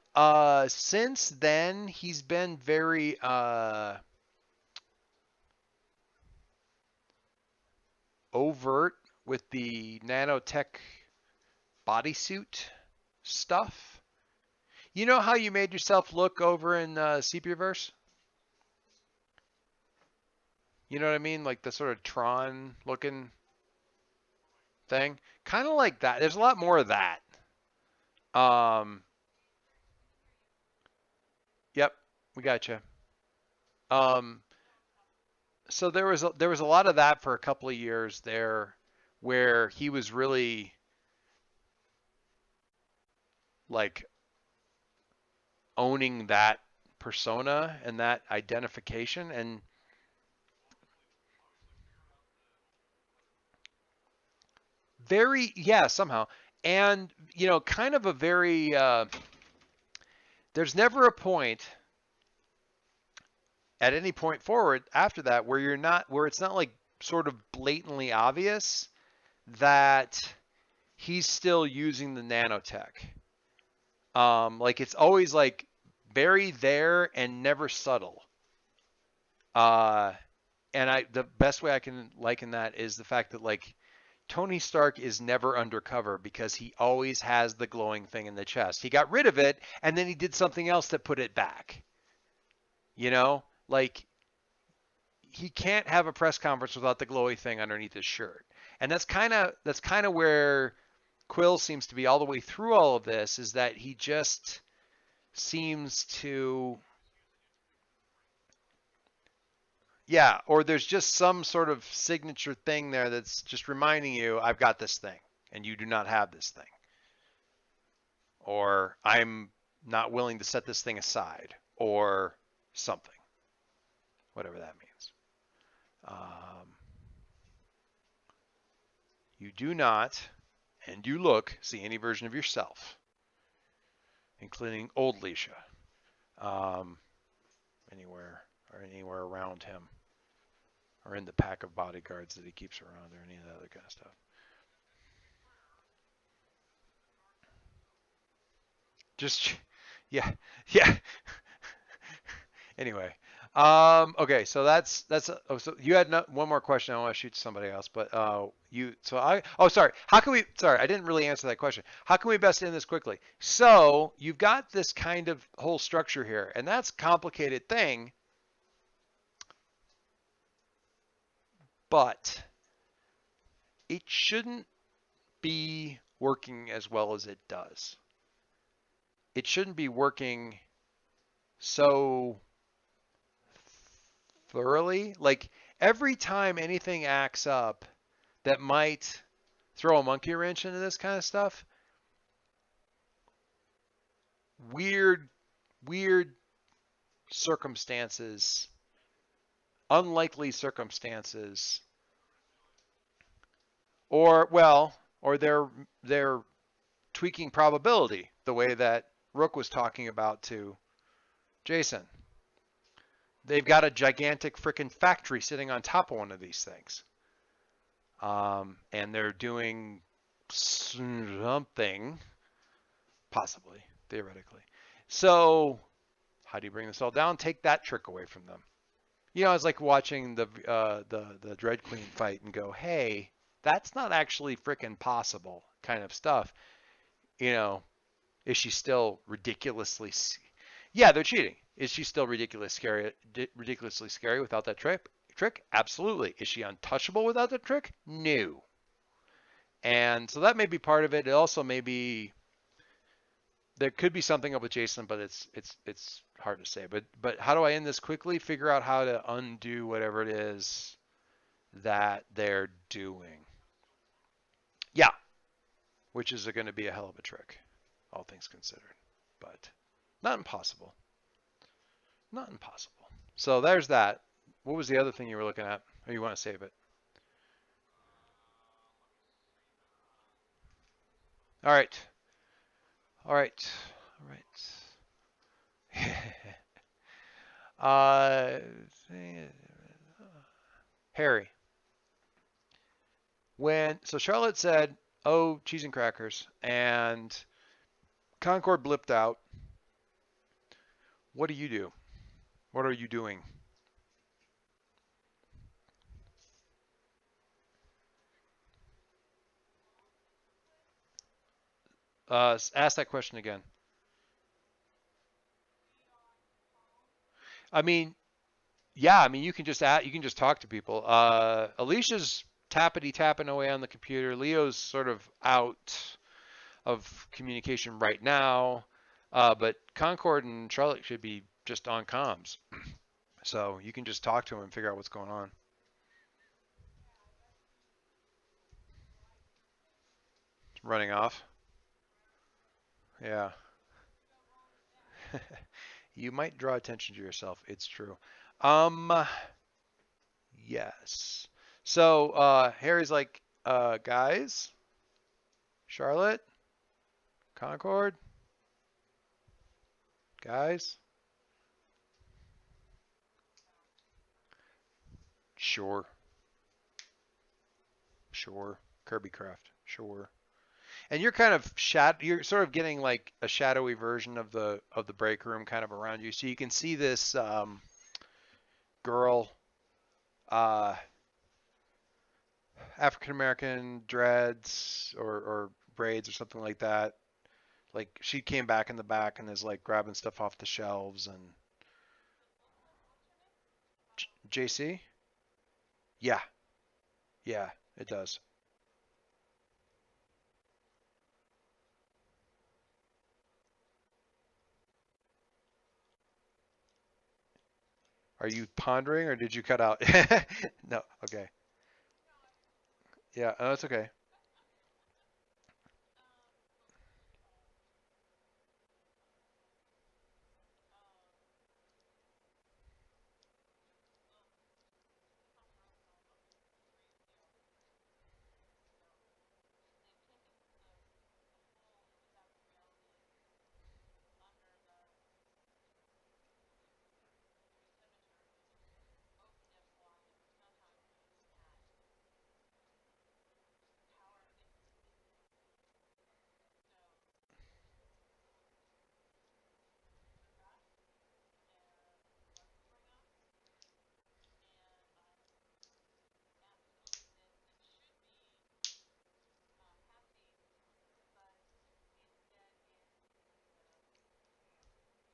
since then he's been very overt with the nanotech bodysuit stuff. You know how you made yourself look over in Sepiaverse? You know what I mean? Like the sort of Tron looking thing. Kind of like that. There's a lot more of that. Yep, we gotcha. So there was a lot of that for a couple of years there, where he was really like owning that persona and that identification, and very, yeah, somehow, and kind of a very there's never a point at any point forward after that where it's not like sort of blatantly obvious that he's still using the nanotech. Like it's always like very there and never subtle. And the best way I can liken that is the fact that like Tony Stark is never undercover because he always has the glowing thing in the chest. He got rid of it and then he did something else that put it back. Like he can't have a press conference without the glowy thing underneath his shirt. And that's kind of where Quill seems to be all the way through all of this, is that he just seems to, yeah, or there's just some sort of signature thing there that's just reminding you, I've got this thing and you do not have this thing. Or I'm not willing to set this thing aside, or something, whatever that means. You do not, and you look, see any version of yourself, including old Leisha, anywhere around him, or in the pack of bodyguards that he keeps around, or any of that other kind of stuff. Just, yeah. Anyway, okay, so that's oh, so you had one more question. I want to shoot somebody else, but sorry. Sorry, I didn't really answer that question. How can we best end this quickly? So you've got this kind of whole structure here, and that's a complicated thing, but it shouldn't be working as well as it does. It shouldn't be working so thoroughly. Like every time anything acts up that might throw a monkey wrench into this kind of stuff, weird circumstances, unlikely circumstances, or they're tweaking probability the way that Rook was talking about to Jason. They've got a gigantic frickin' factory sitting on top of one of these things. And they're doing something, possibly, theoretically. So how do you bring this all down? Take that trick away from them. It's like watching the Dread Queen fight and go, hey, that's not actually frickin' possible kind of stuff. Is she still ridiculously... Yeah, they're cheating. Is she still ridiculously scary without that trick? Absolutely. Is she untouchable without that trick? No. And so that may be part of it. It also may be, there could be something up with Jason, but it's hard to say. But how do I end this quickly? Figure out how to undo whatever it is that they're doing. Yeah. Which is going to be a hell of a trick, all things considered. But not impossible. Not impossible. So there's that. What was the other thing you were looking at? Or you want to save it? All right. Harry. So Charlotte said, oh, cheese and crackers, and Concord blipped out. What do you do? What are you doing? Ask that question again. I mean, yeah, I mean you can just talk to people. Alicia's tapping away on the computer. Leo's sort of out of communication right now, but Concord and Charlotte should be just on comms, so you can just talk to them and figure out what's going on. Running off. Yeah. You might draw attention to yourself. It's true. Yes. So, Harry's like, guys, Charlotte, Concord, guys. Sure. Kirbycraft. Sure. And you're kind of you're sort of getting like a shadowy version of the break room kind of around you. So you can see this girl, African American, dreads or braids or something like that. Like she came back in the back and is like grabbing stuff off the shelves and JC? Yeah. Yeah, it does. Are you pondering or did you cut out? No, okay. Yeah, that's okay.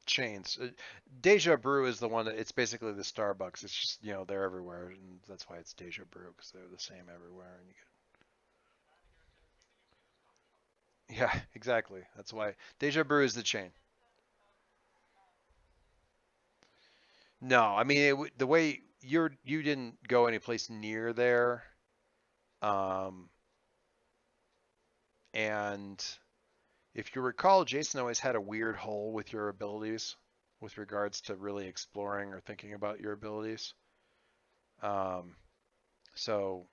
Chains. Deja Brew is the one that it's basically the Starbucks. It's just, they're everywhere, and that's why it's Deja Brew because they're the same everywhere. And yeah, exactly. That's why Deja Brew is the chain. No, I mean the way you didn't go any place near there, and if you recall, Jason always had a weird hole with your abilities with regards to really exploring or thinking about your abilities. So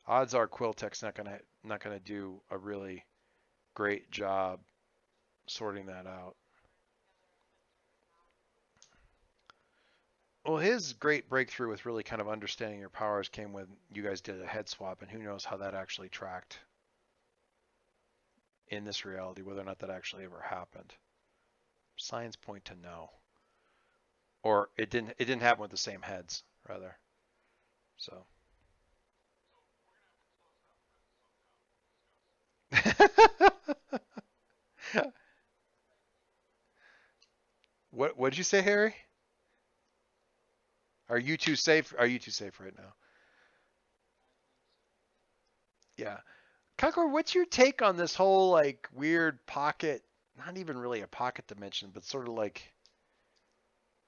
odds are Quiltech's not gonna do a really great job sorting that out. Well, his great breakthrough with really kind of understanding your powers came when you guys did a head swap, and who knows how that actually tracked in this reality, whether or not that actually ever happened. Signs point to no. Or it didn't happen with the same heads, rather. So. What did you say, Harry? Are you too safe? Are you too safe right now? Yeah. Concord, what's your take on this whole like weird pocket, not even really a pocket dimension, but sort of like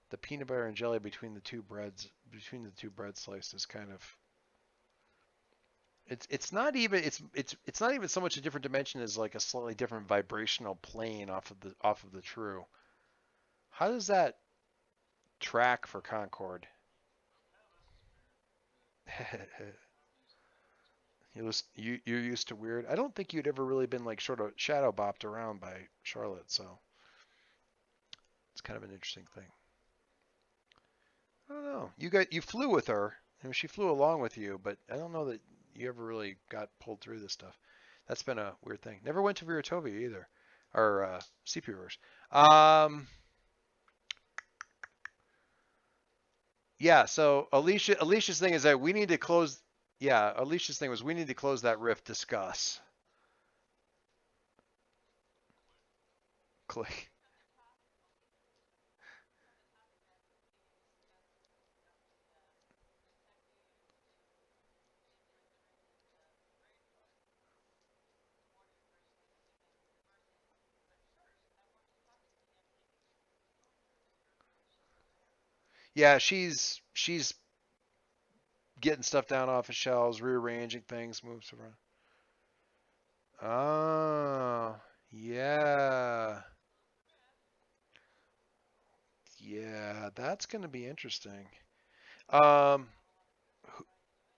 the peanut butter and jelly between the two bread slices kind of it's not even so much a different dimension as like a slightly different vibrational plane off of the true. How does that track for Concord? You're used to weird. I don't think you'd ever really been like sort of shadow bopped around by Charlotte, so it's kind of an interesting thing. I don't know. You flew with her, and she flew along with you, but I don't know that you ever really got pulled through this stuff. That's been a weird thing. Never went to Viratovia either, or CP Rivers. Yeah. So Alicia's thing is that we need to close. Yeah, Alicia's thing was we need to close that rift. Discuss. Click. Yeah, she's getting stuff down off of shelves, rearranging things, moves around. Oh, yeah. Yeah, that's going to be interesting. Um,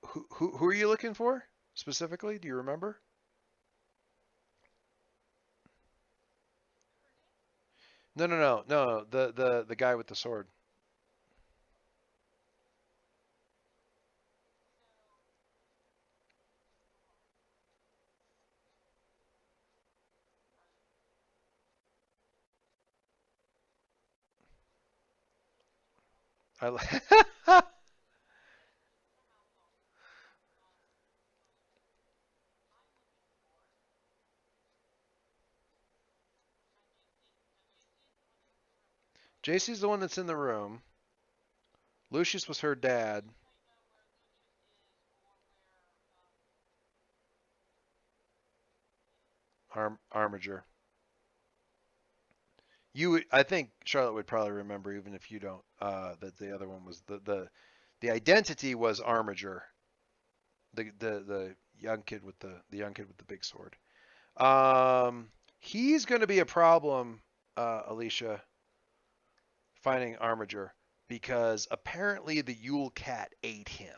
who are you looking for specifically? Do you remember? No. The guy with the sword. I li- JC's the one that's in the room. Lucius was her dad. Armiger. I think Charlotte would probably remember, even if you don't, that the other one was the identity was Armiger, the young kid with the big sword. He's going to be a problem, Alicia, finding Armiger because apparently the Yule Cat ate him.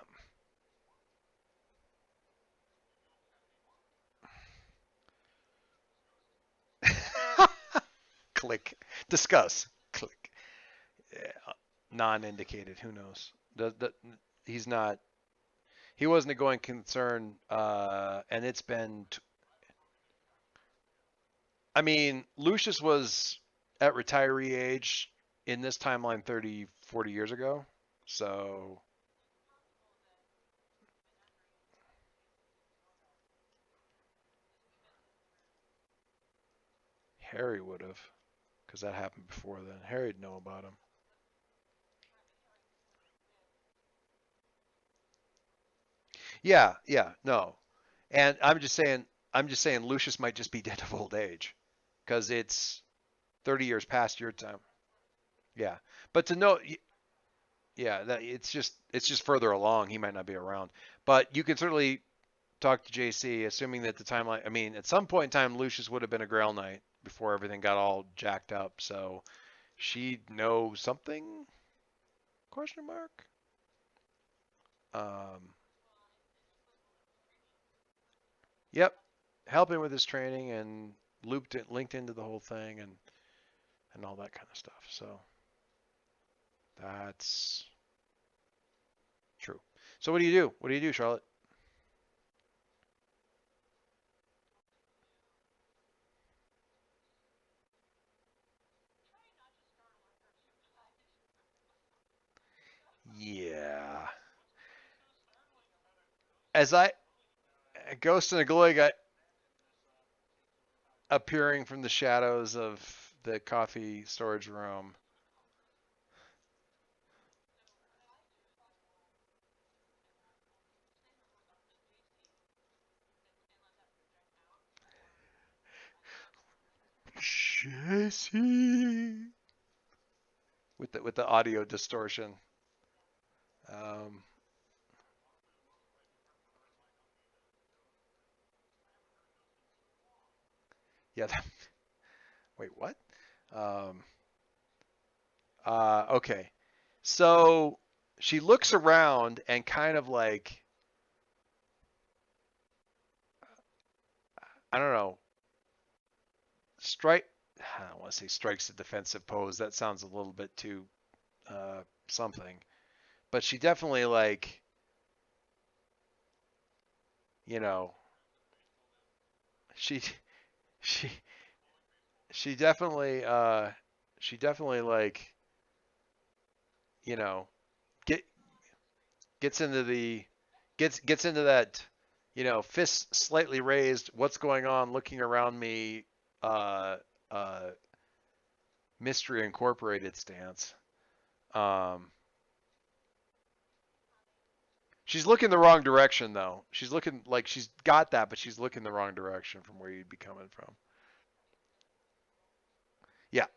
Click. Discuss. Click. Yeah, non-indicated. Who knows? He's not. He wasn't a going concern, and it's been. I mean, Lucius was at retiree age in this timeline 30, 40 years ago. So. Harry would have, because that happened before then. Harry'd know about him. Yeah, no. And I'm just saying Lucius might just be dead of old age because it's 30 years past your time. Yeah. But to know yeah, that it's just further along. He might not be around. But you can certainly talk to JC, assuming that the timeline, I mean, at some point in time Lucius would have been a Grail Knight before everything got all jacked up. So she'd know something? Question mark. Um, Yep, helping with his training and linked into the whole thing and all that kind of stuff. So that's true. So what do you do? What do you do, Charlotte? Yeah. As I Ghost and a Glowy got appearing from the shadows of the coffee storage room. Jesse with the audio distortion. Um, yeah. Wait, what? Um, okay. So she looks around and kind of like, I don't know, strike. I don't want to say strikes a defensive pose. That sounds a little bit too something. But she definitely like, you know, she she she definitely like, you know, get gets into the gets into that, you know, fist slightly raised, what's going on, looking around me, uh Mystery Incorporated stance. She's looking the wrong direction though. She's looking like she's got that, but she's looking the wrong direction from where you'd be coming from. Yeah.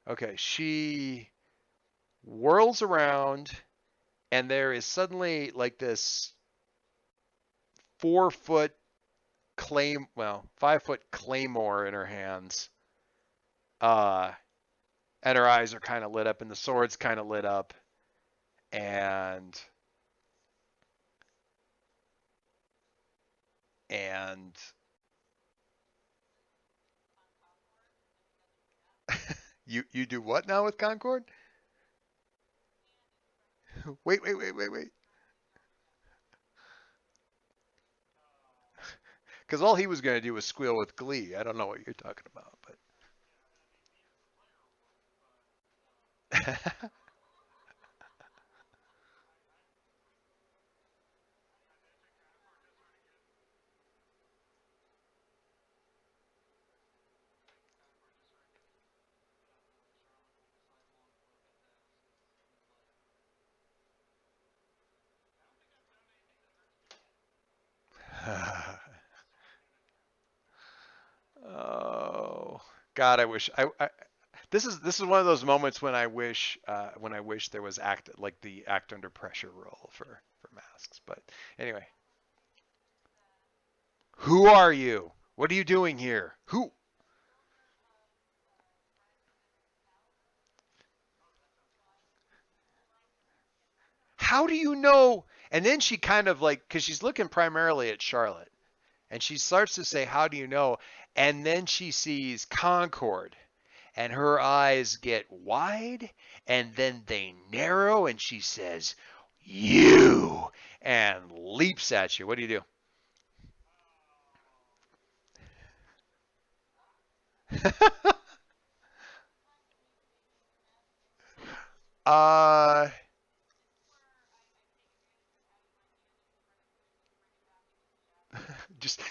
Okay. She whirls around, and there is suddenly like this 4-foot 5-foot claymore in her hands. And her eyes are kind of lit up, and the sword's kind of lit up, and you do what now with Concord? Wait. Because all he was going to do was squeal with glee. I don't know what you're talking about, but. Oh God, I wish I this is one of those moments when I wish there was the act under pressure role for masks. But anyway, who are you? What are you doing here? Who? How do you know? And then she kind of like, because she's looking primarily at Charlotte, and she starts to say, "How do you know?" And then she sees Concord, and her eyes get wide, and then they narrow, and she says, "You," and leaps at you. What do you do?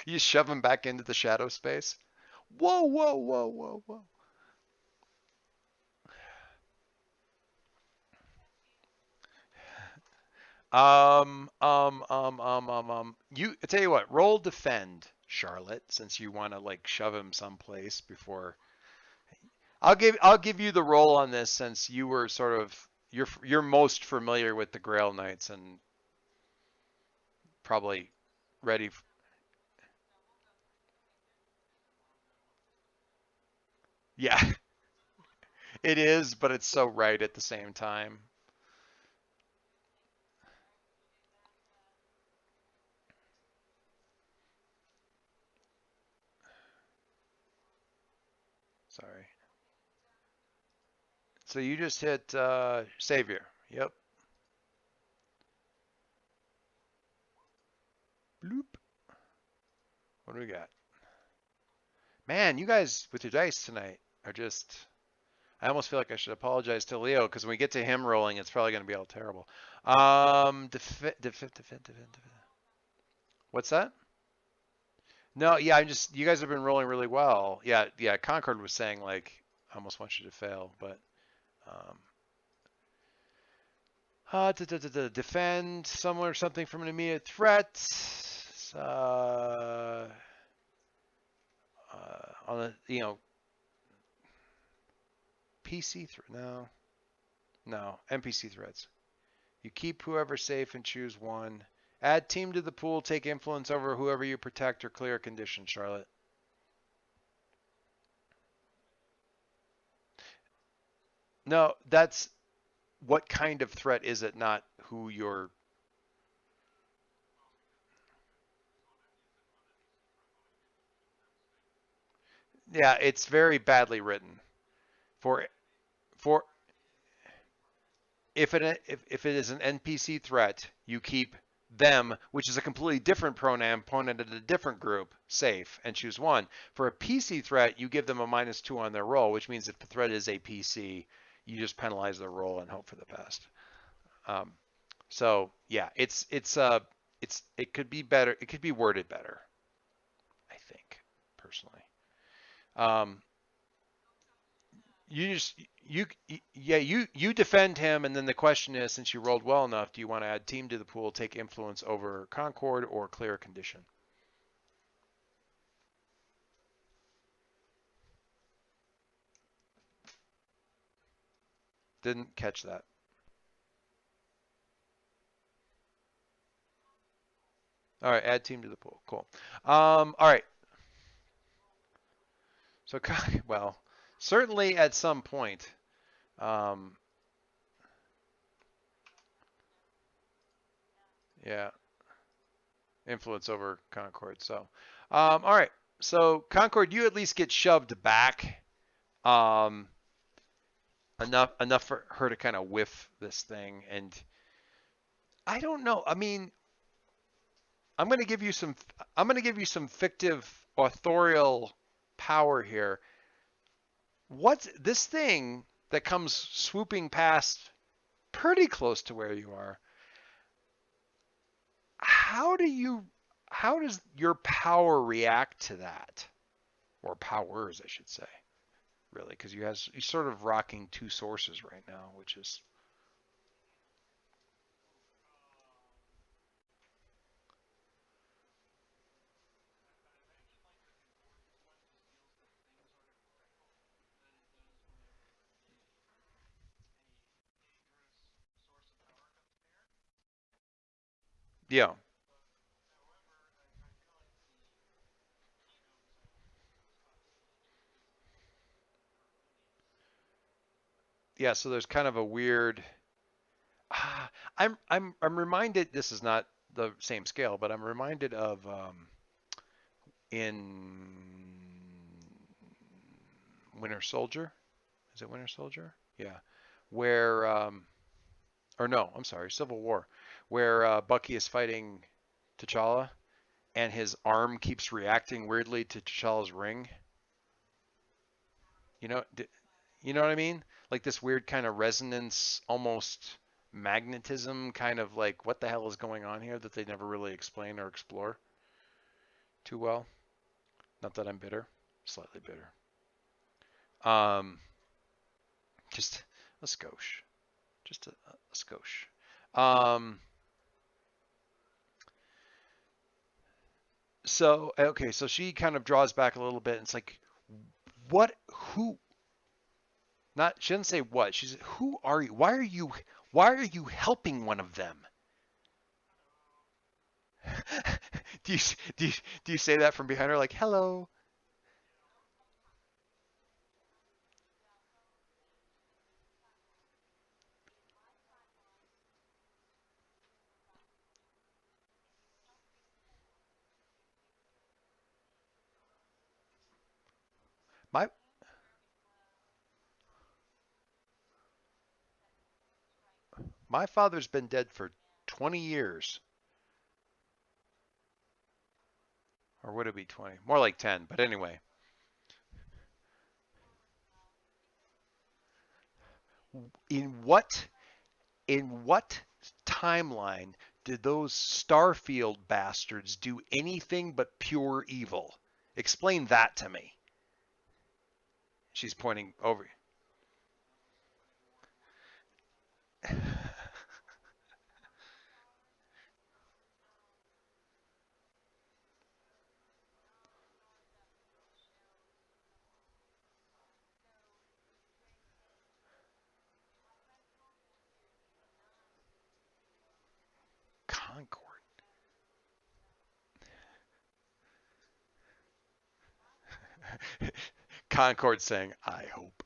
You shove him back into the shadow space. Whoa. I tell you what, roll defend, Charlotte, since you want to like shove him someplace before. I'll give you the roll on this since you were sort of you're most familiar with the Grail Knights and probably ready. Yeah, it is, but it's so right at the same time. Sorry. So you just hit Savior. Yep. Bloop. What do we got? Man, you guys with your dice tonight are just. I almost feel like I should apologize to Leo because when we get to him rolling, it's probably going to be all terrible. Defend. What's that? No, yeah, you guys have been rolling really well. Yeah. Concord was saying like, I almost want you to fail, but defend someone or something from an immediate threat. On the PC no NPC threats. You keep whoever safe and choose one. Add team to the pool. Take influence over whoever you protect or clear a condition, Charlotte. No, that's what kind of threat is it, not who you're. Yeah, it's very badly written. For if it is an NPC threat, you keep them, which is a completely different pronoun pointed at a different group, safe, and choose one. For a PC threat, you give them a -2 on their roll, which means if the threat is a PC, you just penalize their roll and hope for the best. So yeah, it could be better. It could be worded better, I think, personally. You defend him, and then the question is, since you rolled well enough, do you want to add team to the pool, take influence over Concord, or clear a condition? Didn't catch that. All right, add team to the pool. Cool. All right. So, well, certainly at some point. Yeah. Influence over Concord. So, all right. So Concord, you at least get shoved back. Enough for her to kind of whiff this thing, and I don't know. I mean, I'm going to give you some fictive authorial power here. What's this thing that comes swooping past pretty close to where you are? How does your power react to that? Or powers, I should say. Really, because you're sort of rocking two sources right now, which is yeah. Yeah, so there's kind of a weird. I'm reminded. This is not the same scale, but I'm reminded of in Winter Soldier. Is it Winter Soldier? Yeah, where or no, I'm sorry, Civil War, where Bucky is fighting T'Challa, and his arm keeps reacting weirdly to T'Challa's ring. You know, you know what I mean? Like this weird kind of resonance, almost magnetism, kind of like what the hell is going on here that they never really explain or explore too well. Not that I'm bitter, slightly bitter. Just a skosh, just a skosh. So okay, so she kind of draws back a little bit, and it's like, what? Who? Not she doesn't say what. She's who are you? Why are you helping one of them? do you say that from behind her like hello? My my father's been dead for 20 years. Or would it be 20? More like 10, but anyway. In what timeline did those Starfield bastards do anything but pure evil? Explain that to me. She's pointing over. Concord. Concord saying, I hope.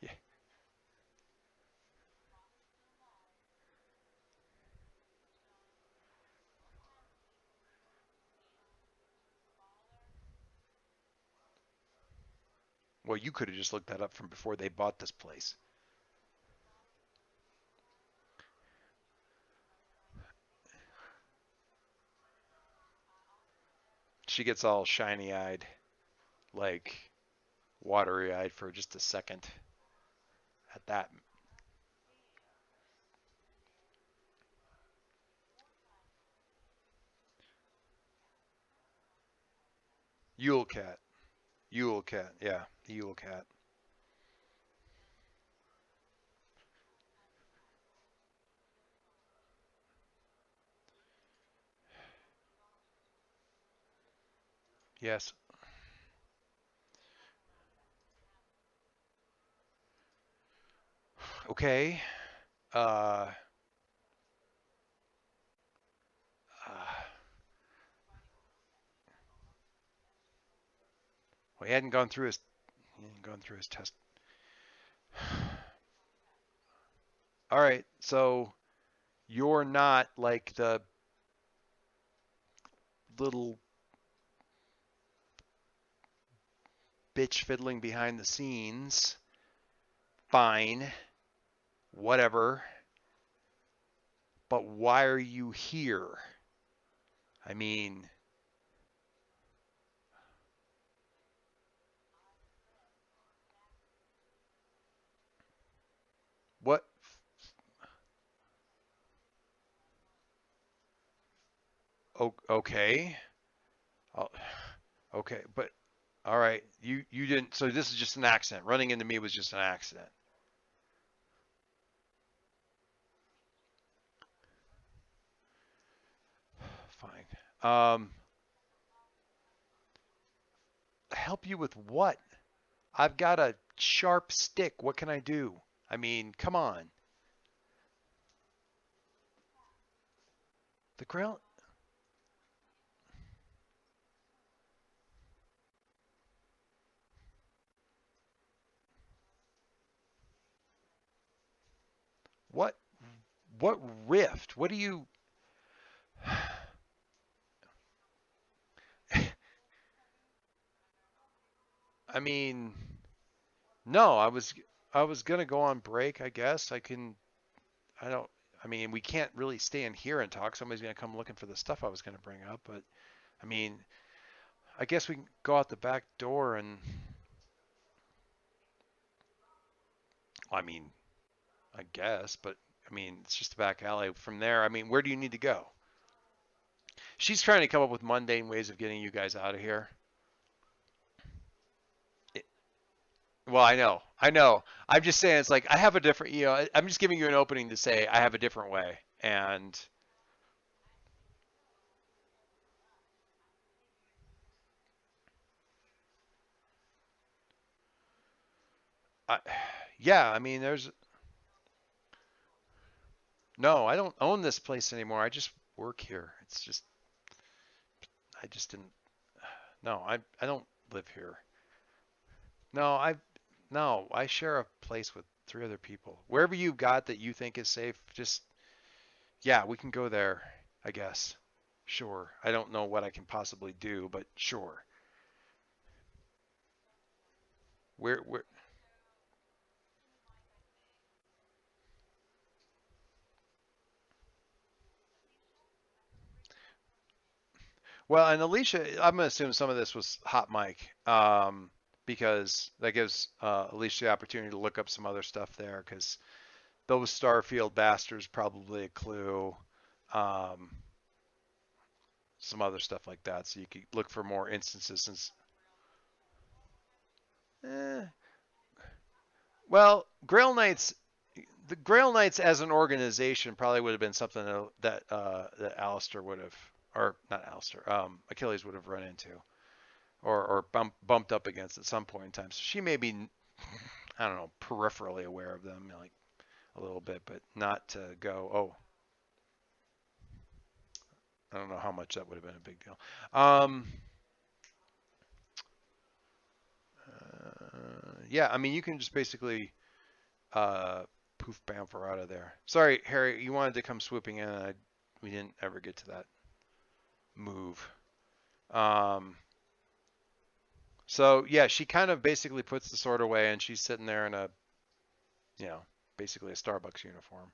Yeah. Well, you could have just looked that up from before they bought this place. She gets all shiny-eyed, like watery-eyed for just a second at that. Yule cat. Yule cat. Yeah, the Yule cat. Yes. Okay. Uh, well, he hadn't gone through his test. All right, so you're not like the little bitch fiddling behind the scenes. Fine. Whatever. But why are you here? I mean, what? Okay. Okay, but all right, you didn't. So this is just an accident. Running into me was just an accident. Fine. Help you with what? I've got a sharp stick. What can I do? I mean, come on. The grill. What rift? What do you? I mean, no, I was gonna go on break, I guess. I mean, we can't really stay in here and talk. Somebody's gonna come looking for the stuff I was gonna bring up, but I mean, I guess we can go out the back door and I mean, I guess, but I mean, it's just a back alley. From there, I mean, where do you need to go? She's trying to come up with mundane ways of getting you guys out of here. Well, I know. I'm just saying it's like I have a different, I'm just giving you an opening to say I have a different way. And yeah, I mean, no, I don't own this place anymore. I just work here. It's just, I just didn't, no, I don't live here. No, I share a place with 3 other people. Wherever you've got that you think is safe, just, yeah, we can go there, I guess. Sure. I don't know what I can possibly do, but sure. Where, well, and Alicia, I'm gonna assume some of this was hot mic, because that gives Alicia the opportunity to look up some other stuff there, because those Starfield bastards probably a clue, some other stuff like that, so you could look for more instances since. Well, the Grail Knights as an organization probably would have been something that Alistair would have, or not Alistair, Achilles would have run into, or bumped up against at some point in time. So she may be, I don't know, peripherally aware of them, like a little bit, but not to go, oh, I don't know how much that would have been a big deal. Yeah, I mean, you can just basically poof, bam, for out of there. Sorry, Harry, you wanted to come swooping in. We didn't ever get to that move. So yeah, she kind of basically puts the sword away, and she's sitting there in a, you know, basically a Starbucks uniform.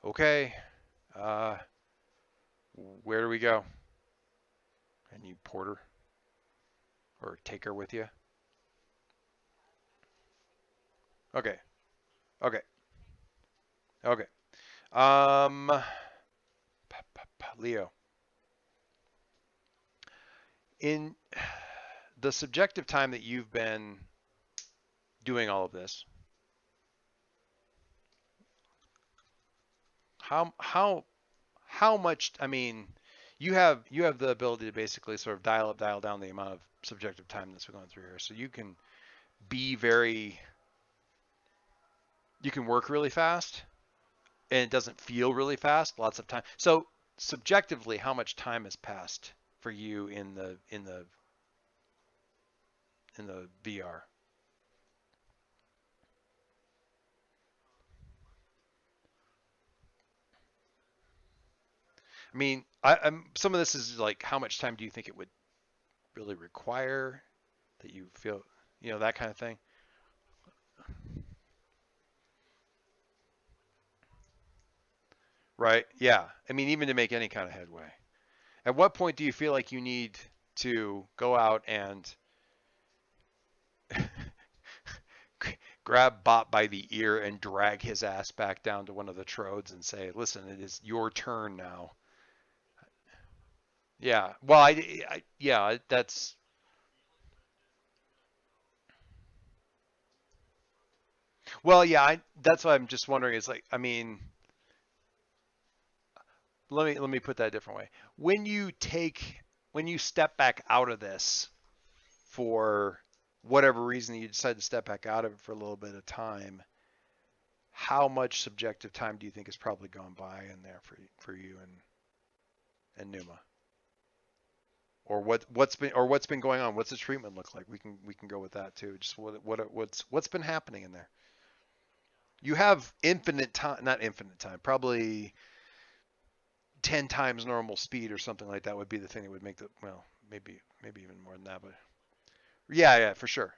Okay, where do we go? And you porter or take her with you? Okay, okay, okay. Um, Leo, in the subjective time that you've been doing all of this, how much? I mean, you have the ability to basically sort of dial up, dial down the amount of subjective time that's going through here, so you can be very, you can work really fast, and it doesn't feel really fast. Lots of time. So subjectively, how much time has passed for you in the VR? I mean, I'm some of this is like, how much time do you think it would really require that you feel, you know, that kind of thing? Right? Yeah. I mean, even to make any kind of headway. At what point do you feel like you need to go out and grab Bot by the ear and drag his ass back down to one of the trodes and say, "Listen, it is your turn now." Yeah. Well, yeah, that's well, yeah, that's what I'm just wondering is like, I mean, let me put that a different way. When you step back out of this for whatever reason you decide to step back out of it for a little bit of time, how much subjective time do you think has probably gone by in there for you and Numa? Or what's been going on? What's the treatment look like? We can go with that too. Just what's been happening in there? You have infinite time, not infinite time, probably 10 times normal speed or something like that would be the thing that would make the, well, maybe even more than that, but yeah, for sure.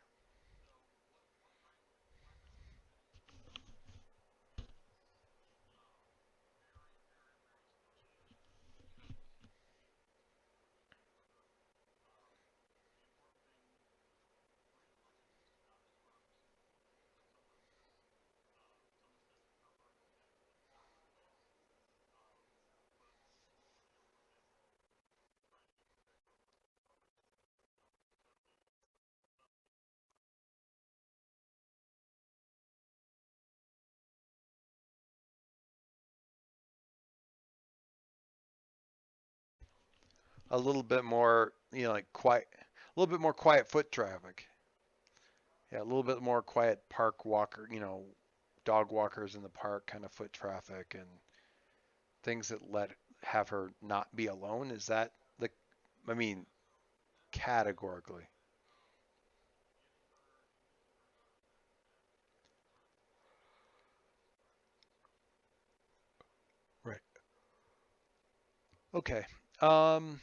A little bit more, you know, like quiet, a little bit more quiet foot traffic. Yeah, a little bit more quiet park walker, you know, dog walkers in the park kind of foot traffic and things that let have her not be alone. Is that the, I mean, categorically. Right. Okay. Um,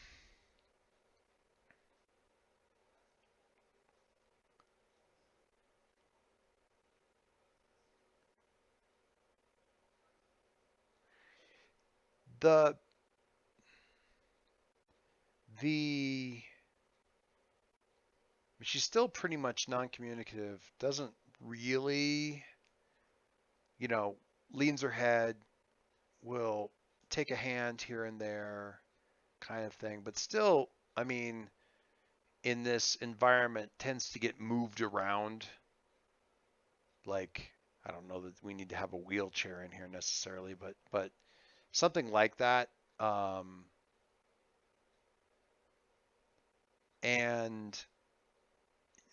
the the she's still pretty much non-communicative. Doesn't really, you know, leans her head, will take a hand here and there, kind of thing. But still, I mean, in this environment, tends to get moved around. Like, I don't know that we need to have a wheelchair in here necessarily, but something like that. Um, and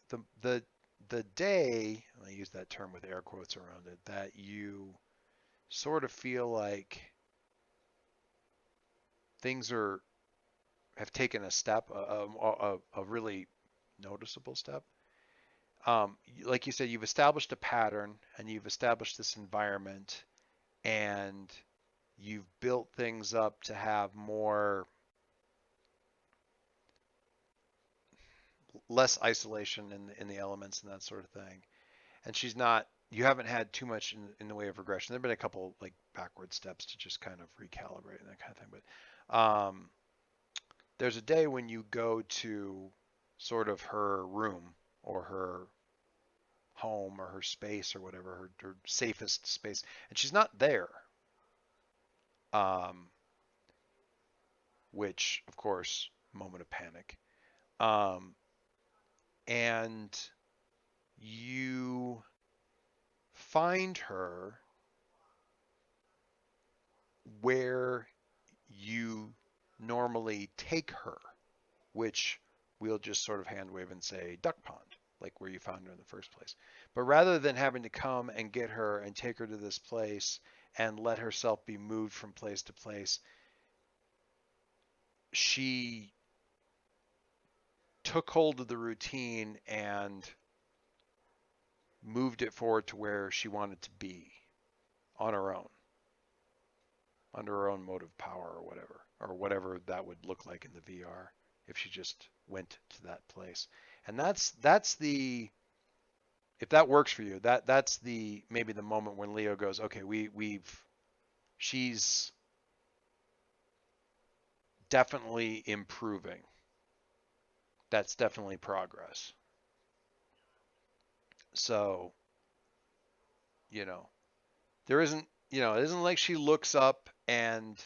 the the the day, I use that term with air quotes around it, that you sort of feel like things are have taken a step, a really noticeable step. Like you said, you've established a pattern and you've established this environment and you've built things up to have more less isolation in the elements and that sort of thing. And she's not. You haven't had too much in the way of regression. There've been a couple like backward steps to just kind of recalibrate and that kind of thing. But there's a day when you go to sort of her room or her home or her space or whatever, her safest space, and she's not there. Which, of course, moment of panic. And you find her where you normally take her, which we'll just sort of hand wave and say duck pond, like where you found her in the first place. But rather than having to come and get her and take her to this place and let herself be moved from place to place, she took hold of the routine and moved it forward to where she wanted to be on her own, under her own motive power or whatever that would look like in the VR if she just went to that place. And that's the, if that works for you, that's the maybe the moment when Leo goes, okay, she's definitely improving. That's definitely progress. So, there isn't, it isn't like she looks up and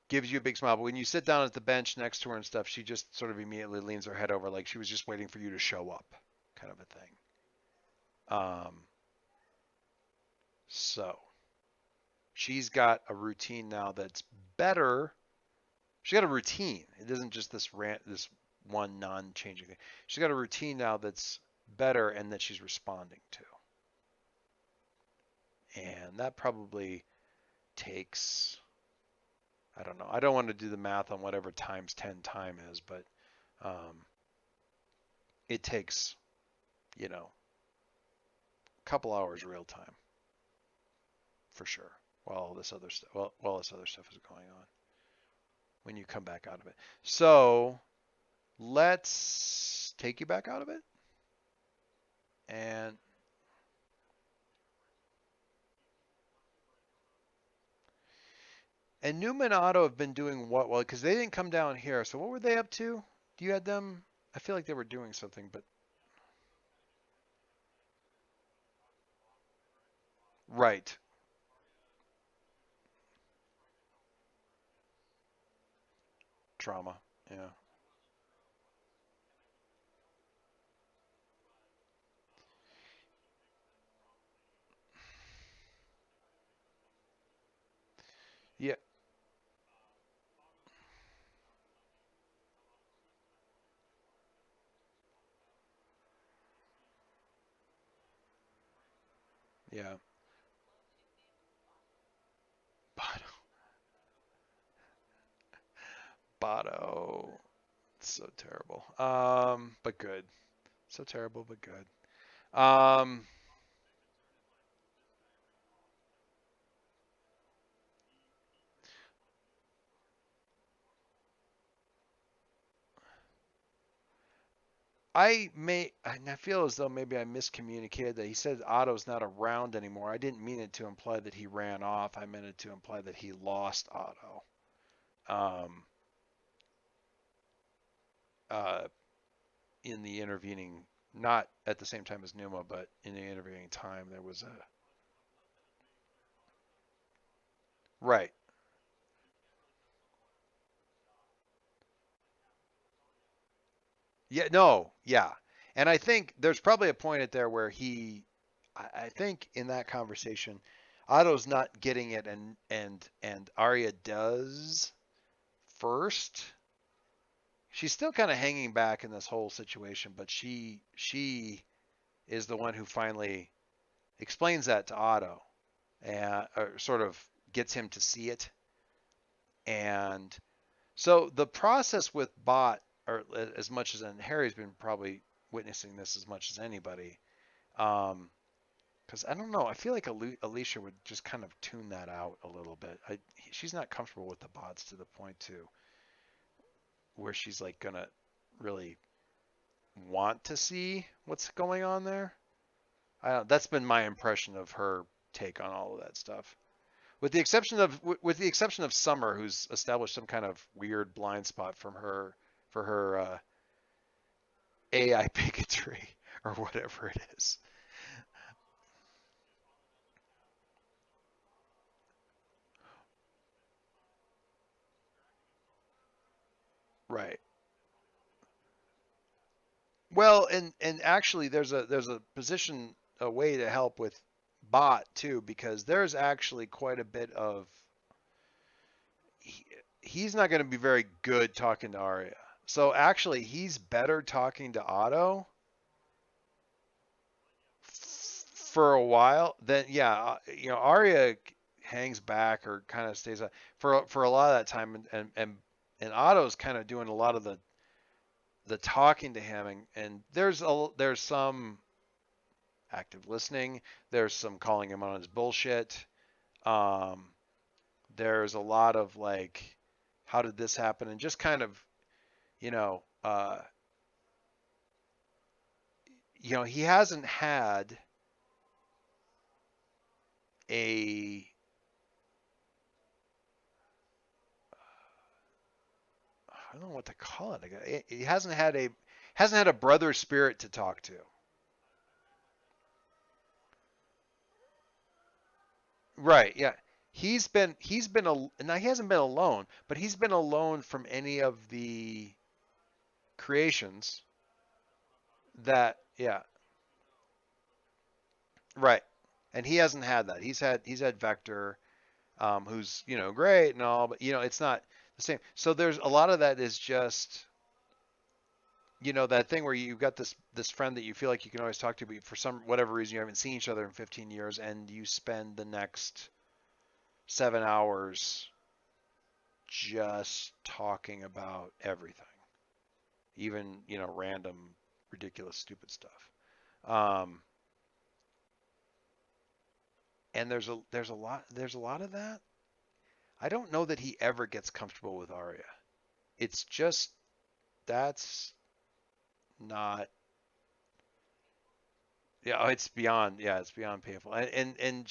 gives you a big smile, but when you sit down at the bench next to her and stuff, she just sort of immediately leans her head over like she was just waiting for you to show up, kind of a thing. So she's got a routine now that's better. She's got a routine. It isn't just this one non-changing thing. She's got a routine now that's better and that she's responding to. And that probably takes, I don't know. I don't want to do the math on whatever times 10 time is, but it takes, a couple hours real time for sure while this other stuff is going on when you come back out of it. So let's take you back out of it. And Numa and Otto have been doing what? Well, because they didn't come down here. So what were they up to? Do you had them? I feel like they were doing something, but right. Trauma. Yeah. Yeah. Yeah. Botto. It's so terrible. But good. So terrible, but good. I feel as though maybe I miscommunicated that he said Otto's not around anymore. I didn't mean it to imply that he ran off. I meant it to imply that he lost Otto. In the intervening, not at the same time as Numa, but in the intervening time, there was a right. Yeah, no, yeah. And I think there's probably a point at there where I think in that conversation, Otto's not getting it and Arya does first. She's still kind of hanging back in this whole situation, but she is the one who finally explains that to Otto and or sort of gets him to see it. And so the process with Bot, or as much as, and Harry's been probably witnessing this as much as anybody, because I don't know, I feel like Alicia would just kind of tune that out a little bit. She's not comfortable with the bots to the point too where she's like gonna really want to see what's going on there. That's been my impression of her take on all of that stuff. With the exception of Summer, who's established some kind of weird blind spot for her AI bigotry or whatever it is. Right. Well, and actually there's a position, a way to help with bot too, because there's actually quite a bit of he's not going to be very good talking to Arya. So actually he's better talking to Otto for a while. Then Arya hangs back or kind of stays up for a lot of that time, and Otto's kind of doing a lot of the talking to him, and there's some active listening. There's some calling him on his bullshit. There's a lot of like, how did this happen? And just kind of, he hasn't had a I don't know what to call it. He hasn't had a brother spirit to talk to. Right, yeah. Now he hasn't been alone, but he's been alone from any of the creations that, yeah. Right. And he hasn't had that. He's had Vector, who's, great and all, but it's not the same. So there's a lot of that is just, that thing where you've got this friend that you feel like you can always talk to, but for whatever reason you haven't seen each other in 15 years, and you spend the next 7 hours just talking about everything, even random, ridiculous, stupid stuff. And there's a lot of that. I don't know that he ever gets comfortable with Arya. It's just that's not. Yeah, it's beyond painful. And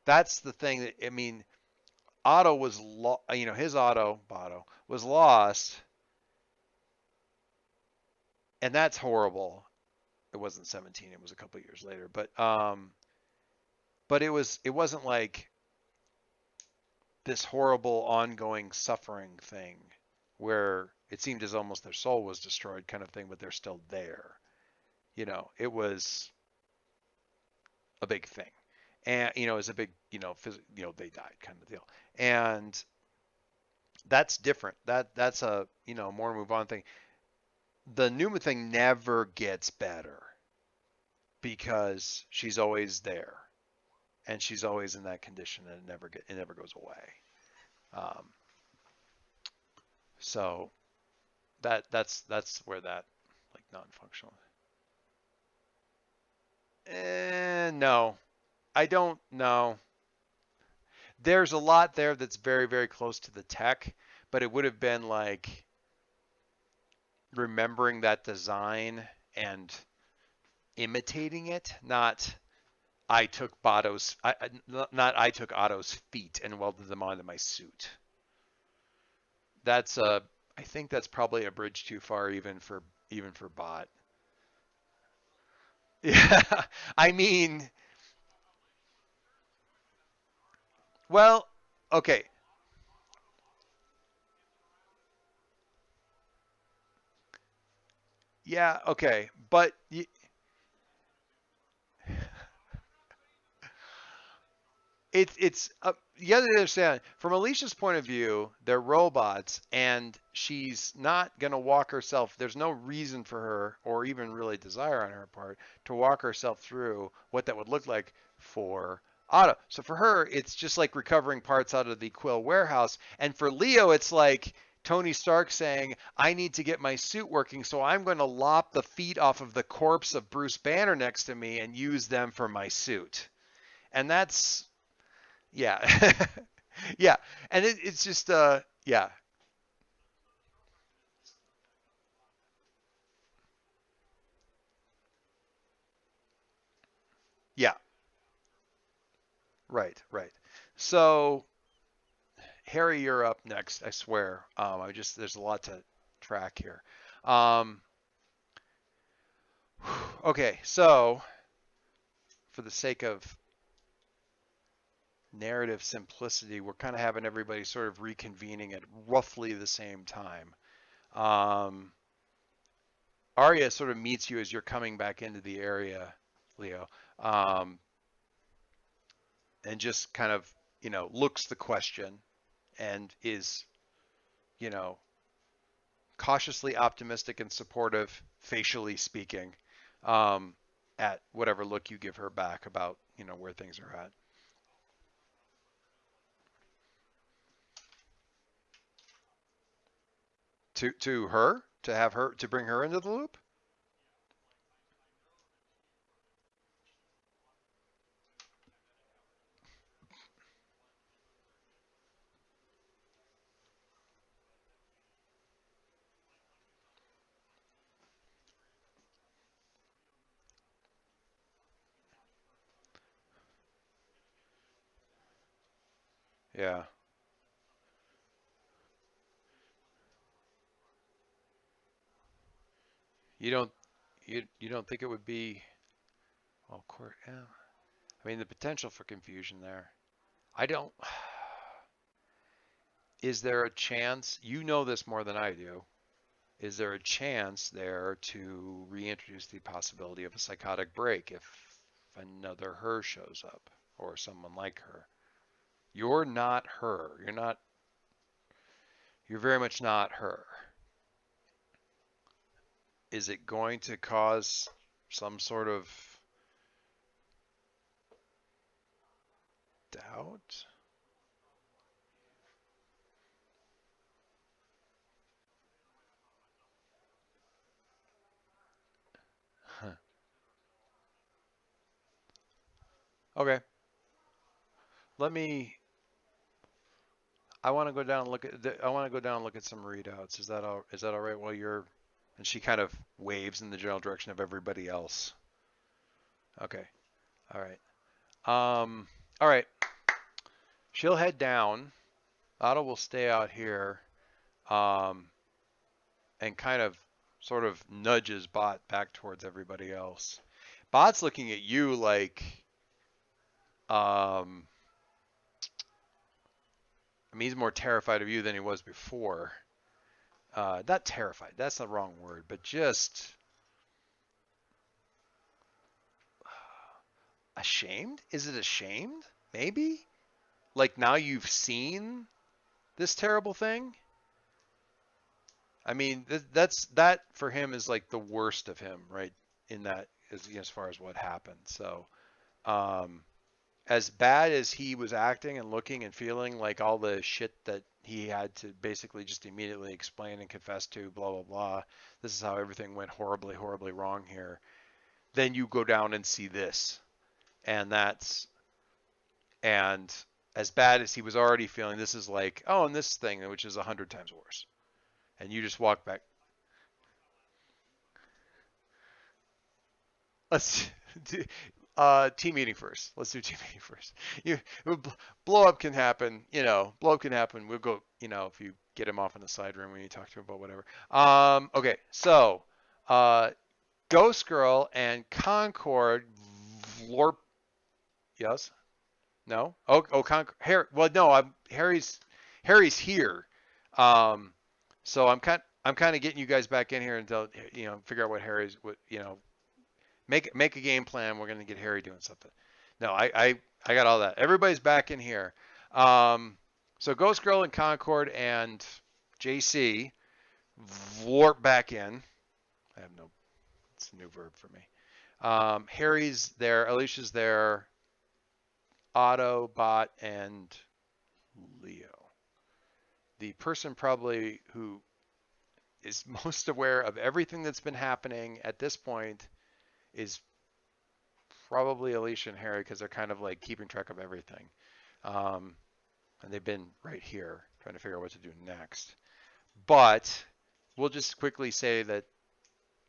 that's the thing that, I mean, Otto was his Otto was lost, and that's horrible. It wasn't 17, it was a couple years later, but it wasn't like this horrible ongoing suffering thing where it seemed as almost their soul was destroyed kind of thing, but they're still there. It was a big thing. And, it was a big, they died kind of deal. And that's different. That's a, more move on thing. The Numa thing never gets better because she's always there. And she's always in that condition, and it never goes away. So that's where that, like, non-functional. No, I don't know. There's a lot there that's very, very close to the tech, but it would have been like remembering that design and imitating it, not I took Otto's feet and welded them onto my suit. I think that's probably a bridge too far even for bot. Yeah, I mean, well, okay. Yeah, okay, but it's you have to understand, from Alicia's point of view, they're robots, and she's not gonna walk herself. There's no reason for her, or even really desire on her part, to walk herself through what that would look like for Otto. So for her, it's just like recovering parts out of the Quill warehouse, and for Leo, it's like Tony Stark saying, "I need to get my suit working, so I'm going to lop the feet off of the corpse of Bruce Banner next to me and use them for my suit," and that's. Yeah. Yeah. And it's just, yeah. Yeah. Right. So Harry, you're up next. I swear. There's a lot to track here. Um, okay, so for the sake of narrative simplicity, we're kind of having everybody sort of reconvening at roughly the same time. Arya sort of meets you as you're coming back into the area, Leo, and just kind of, looks the question and is, you know, cautiously optimistic and supportive, facially speaking, at whatever look you give her back about, where things are at. To her, to bring her into the loop. Yeah. You don't you don't think it would be, well, court, yeah. I mean, the potential for confusion there. I don't. Is there a chance, you know this more than I do, is there a chance there to reintroduce the possibility of a psychotic break if another her shows up or someone like her? You're not her. You're very much not her. Is it going to cause some sort of doubt? Huh. Okay. I want to go down and look at some readouts. Is that all right while you're, and she kind of waves in the general direction of everybody else. Okay. All right. All right. She'll head down. Otto will stay out here. And kind of sort of nudges Bot back towards everybody else. Bot's looking at you like, I mean, he's more terrified of you than he was before. Not terrified, that's the wrong word, but just ashamed? Is it ashamed? Maybe? Like now you've seen this terrible thing? I mean, that for him is like the worst of him, right? In that, as far as what happened. So, as bad as he was acting and looking and feeling, like all the shit that he had to basically just immediately explain and confess to, blah, blah, blah. This is how everything went horribly, horribly wrong here. Then you go down and see this. And as bad as he was already feeling, this is like, oh, and this thing, which is 100 times worse. And you just walk back. Let's do team meeting first. Let's do team meeting first. Blow up can happen. Blow up can happen. We'll go. If you get him off in the side room when you talk to him about whatever. Okay. So, Ghost Girl and Concord. Vlorp. Yes. No. Oh, Concord. Harry. Well, no. Harry's here. So I'm kind of getting you guys back in here until figure out what Harry's make a game plan. We're gonna get Harry doing something. No, I got all that. Everybody's back in here. So Ghost Girl and Concord and JC Vlorp back in. I have no. It's a new verb for me. Harry's there. Alicia's there. Otto, Bot, and Leo. The person probably who is most aware of everything that's been happening at this point is probably Alicia and Harry, because they're kind of like keeping track of everything. And they've been right here trying to figure out what to do next. But we'll just quickly say that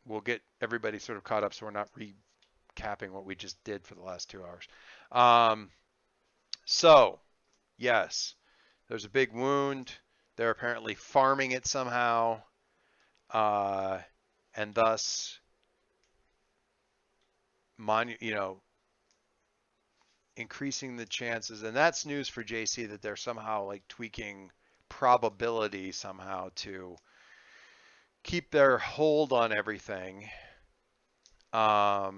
we'll get everybody sort of caught up so we're not capping what we just did for the last 2 hours. So, yes, there's a big wound. They're apparently farming it somehow, and thus, increasing the chances. And that's news for JC that they're somehow like tweaking probability somehow to keep their hold on everything. What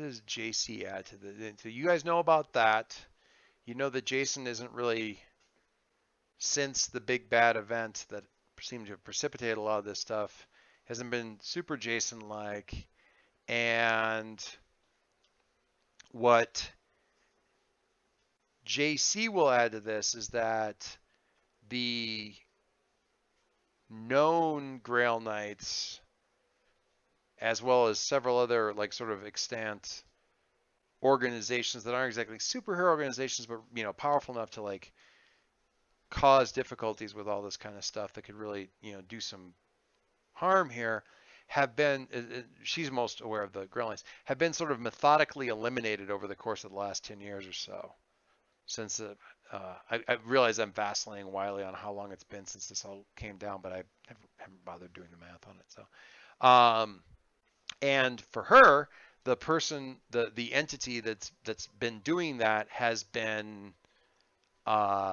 does JC add to the? So you guys know about that. You know that Jason isn't really, since the big bad event that seemed to have precipitated a lot of this stuff, hasn't been super Jason-like. And what JC will add to this is that the known Grail Knights, as well as several other like sort of extant organizations that aren't exactly superhero organizations, but powerful enough to like cause difficulties with all this kind of stuff that could really do some harm here, have been, she's most aware of the Grail Knights, have been sort of methodically eliminated over the course of the last 10 years or so. Since I realize I'm vacillating wildly on how long it's been since this all came down, but I haven't bothered doing the math on it. So, and for her, the person, the entity that's been doing that has been Starfield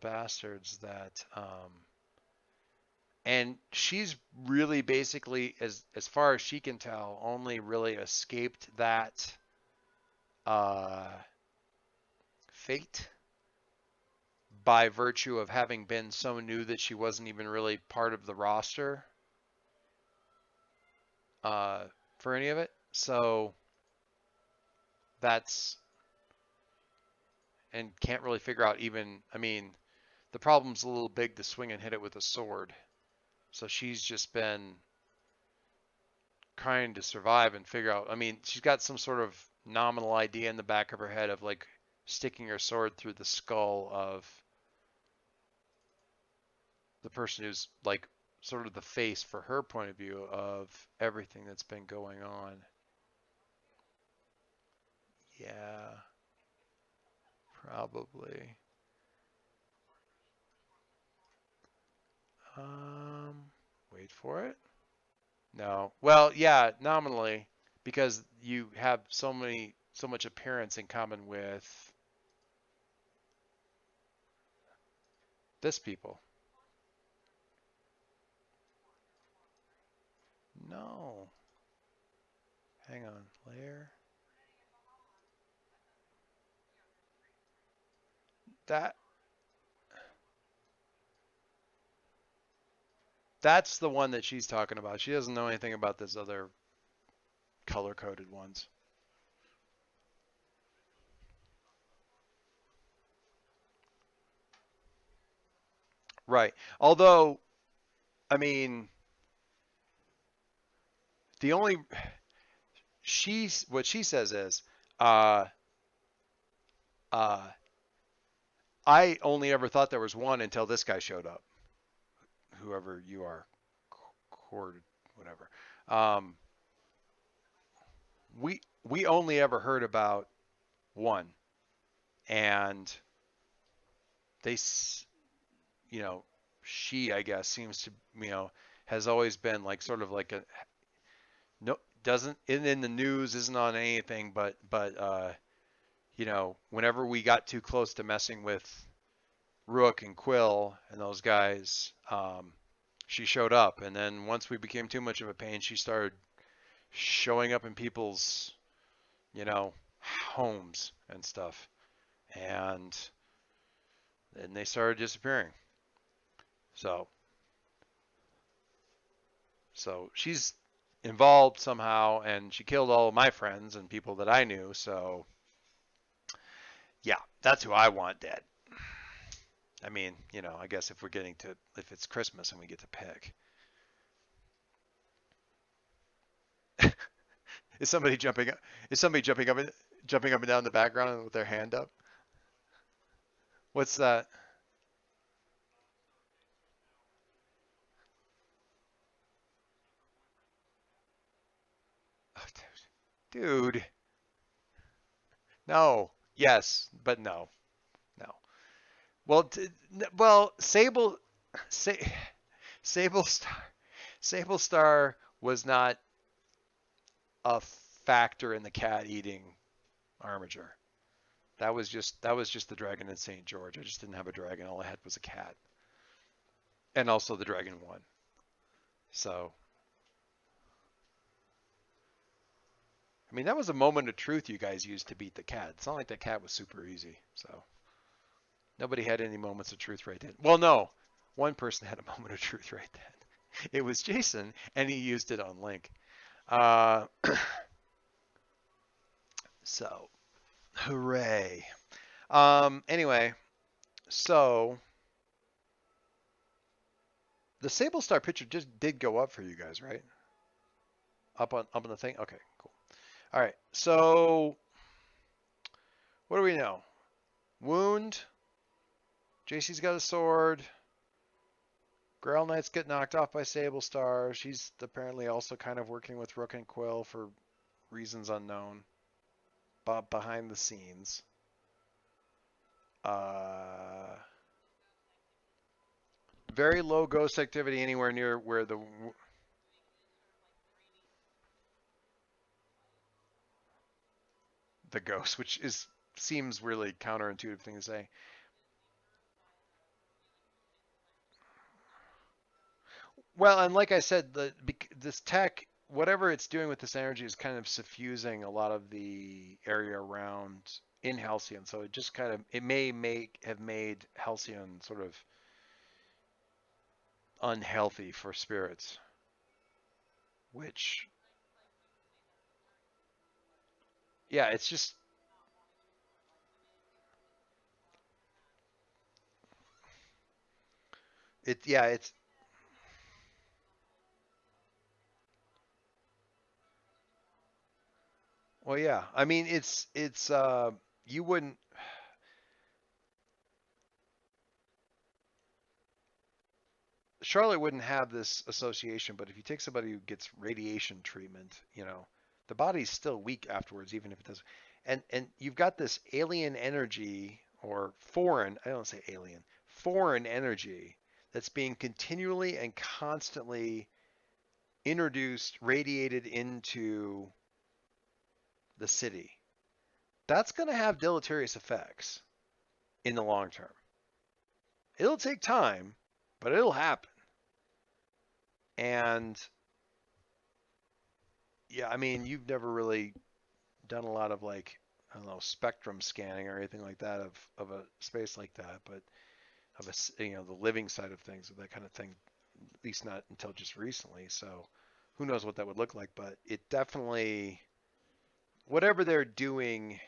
Bastards. That and she's really basically, as far as she can tell, only really escaped that fate by virtue of having been so new that she wasn't even really part of the roster for any of it. So that's, and can't really figure out even, I mean, the problem's a little big to swing and hit it with a sword. So she's just been trying to survive and figure out, I mean, she's got some sort of nominal idea in the back of her head of like sticking her sword through the skull of the person who's like sort of the face, for her point of view, of everything that's been going on. Yeah, probably. Wait for it. No. Well, yeah, nominally, because you have so much appearance in common with this people. No. Hang on. Layer. That's the one that she's talking about. She doesn't know anything about this other color-coded ones. Right. Although, I mean, the only, what she says is, I only ever thought there was one until this guy showed up. Whoever you are, Cord, whatever. We only ever heard about one, and they, she, I guess, seems to, has always been like sort of like a, no, doesn't, in the news, isn't on anything, but whenever we got too close to messing with Rook and Quill and those guys, she showed up. And then once we became too much of a pain, she started showing up in people's, homes and stuff. And then they started disappearing. So she's involved somehow, and she killed all of my friends and people that I knew. So yeah, that's who I want dead. I mean, I guess if it's Christmas and we get to pick. Is somebody jumping up? jumping up and down in the background with their hand up. What's that? Oh, dude. No. Yes, but no. No. Well, Sable, Sa- Sable Star was not a factor in the cat eating Armiger. That was just the dragon in St. George. I just didn't have a dragon. All I had was a cat, and also the dragon won. So, I mean, that was a moment of truth you guys used to beat the cat. It's not like the cat was super easy. So, nobody had any moments of truth right then. Well, no, one person had a moment of truth right then. It was Jason, and he used it on Link. So, hooray. Anyway, so the Sable Star picture just did go up for you guys, right? Up on the thing? Okay, cool. All right, so what do we know? Wound. JC's got a sword. Grail Knights get knocked off by Sable Star. She's apparently also kind of working with Rook and Quill for reasons unknown. But behind the scenes. Very low ghost activity anywhere near where the ghost, which seems really counterintuitive thing to say. Well, and like I said, this tech, whatever it's doing with this energy, is kind of suffusing a lot of the area around in Halcyon. So it just kind of, it may have made Halcyon sort of unhealthy for spirits, which, yeah, it's just, it's, well, yeah, I mean, it's you wouldn't, Charlotte wouldn't have this association, but if you take somebody who gets radiation treatment, the body's still weak afterwards, even if it does. And you've got this alien energy, or foreign, I don't say alien, foreign energy that's being continually and constantly introduced, radiated into the city. That's going to have deleterious effects in the long term. It'll take time, but it'll happen. And yeah, I mean, you've never really done a lot of, like, I don't know, spectrum scanning or anything like that of a space like that, but of the living side of things, of that kind of thing, at least not until just recently. So who knows what that would look like, but it definitely, whatever they're doing,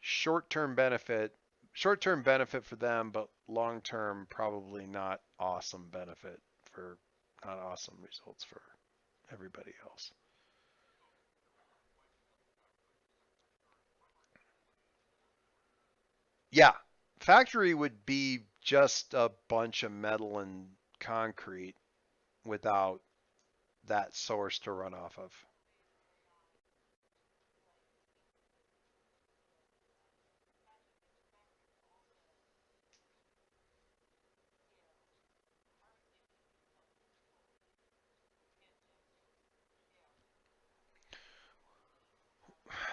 short-term benefit for them, but long-term probably not awesome benefit for, not awesome results for everybody else. Yeah, factory would be just a bunch of metal and concrete without that source to run off of.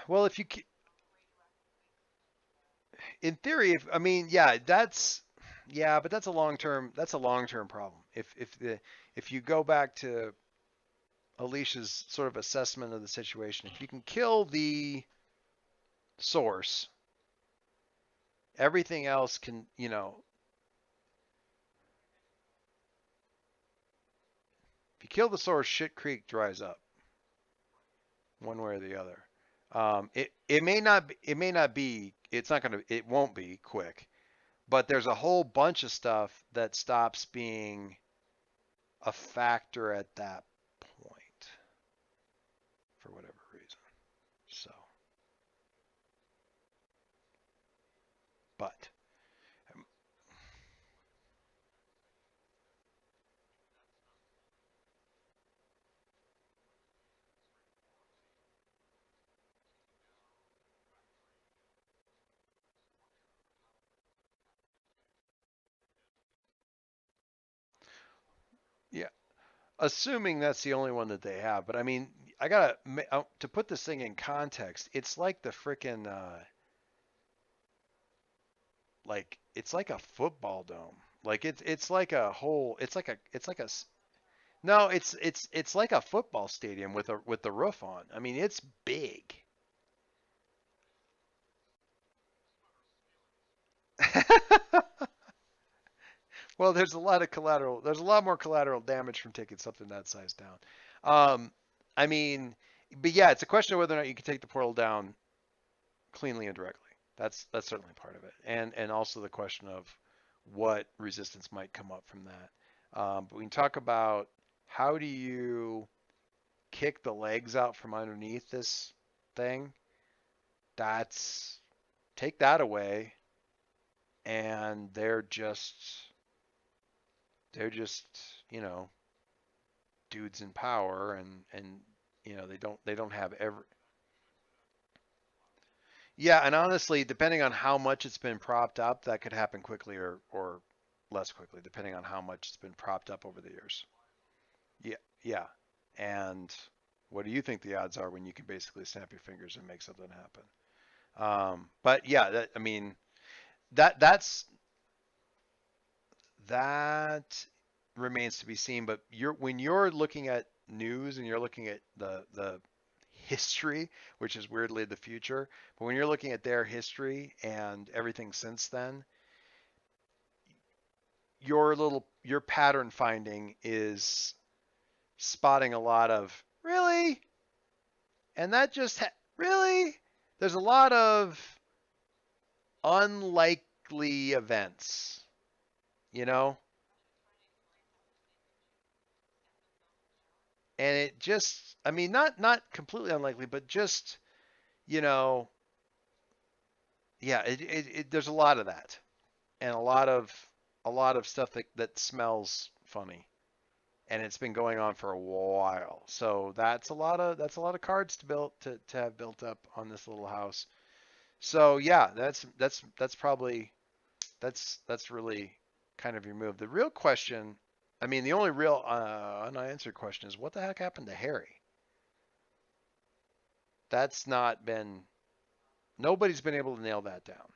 Well, if you, in theory, I mean, yeah, but that's a long-term problem. If you go back to Alicia's sort of assessment of the situation, if you can kill the source, everything else can, if you kill the source, Shit Creek dries up, one way or the other. It may not be, it won't be quick, but there's a whole bunch of stuff that stops being a factor at that point for whatever reason. So, But yeah, assuming that's the only one that they have. But I mean, I gotta to put this thing in context. It's like the frickin' like it's like a football dome. Like it's like a whole. No, it's like a football stadium with the roof on. I mean, it's big. Well, there's a lot of collateral. There's a lot more collateral damage from taking something that size down. I mean, but yeah, it's a question of whether or not you can take the portal down cleanly and directly. That's certainly part of it, and also the question of what resistance might come up from that. But we can talk about how do you kick the legs out from underneath this thing. That's take that away, and they're just you know dudes in power, and you know they don't have every. Yeah, and honestly, depending on how much it's been propped up, that could happen quickly or less quickly, depending on how much it's been propped up over the years. Yeah, yeah. And what do you think the odds are when you can basically snap your fingers and make something happen? But yeah, I mean, that's that remains to be seen. But when you're looking at news and you're looking at the history, which is weirdly the future, but when you're looking at their history and everything since then, your pattern finding is spotting a lot of really, and that just really. There's a lot of unlikely events, you know, and it just, I mean, not completely unlikely, but just, you know, yeah, there's a lot of that, and a lot of stuff that smells funny, and it's been going on for a while. So that's a lot of cards to have built up on this little house. So yeah, that's probably that's really kind of your move. The real question, I mean, the only real unanswered question is what the heck happened to Harry? That's not been nobody's been able to nail that down.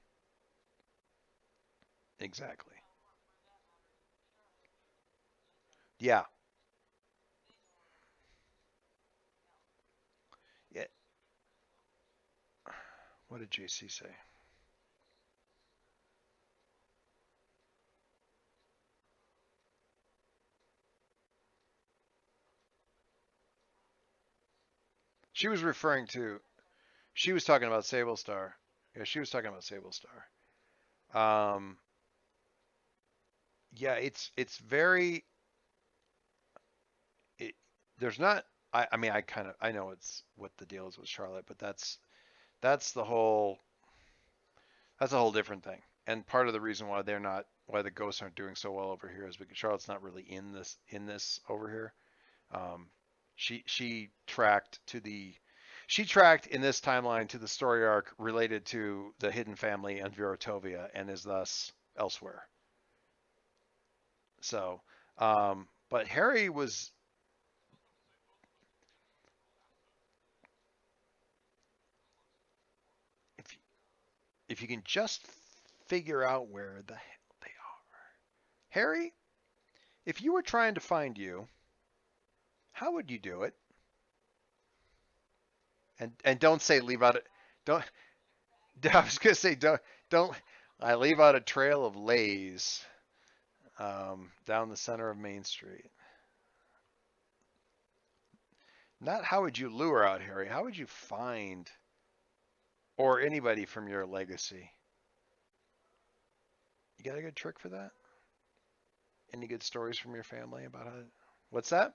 Exactly. Yeah. Yeah. What did JC say? She was referring to she was talking about Sable Star. Yeah, she was talking about Sable Star. Um, yeah, it's very there's not I mean I know it's what the deal is with Charlotte, but that's the whole that's a whole different thing. And part of the reason why the ghosts aren't doing so well over here is because Charlotte's not really in this over here. Um, she tracked in this timeline to the story arc related to the Hidden Family and Viratovia and is thus elsewhere. So, but Harry was if if you can just figure out where the hell they are. Harry, if you were trying to find you, how would you do it? And don't say leave out it. Don't. I was gonna say don't. I leave out a trail of Lays down the center of Main Street. Not how would you lure out Harry? How would you find or anybody from your legacy? You got a good trick for that? Any good stories from your family about how? What's that?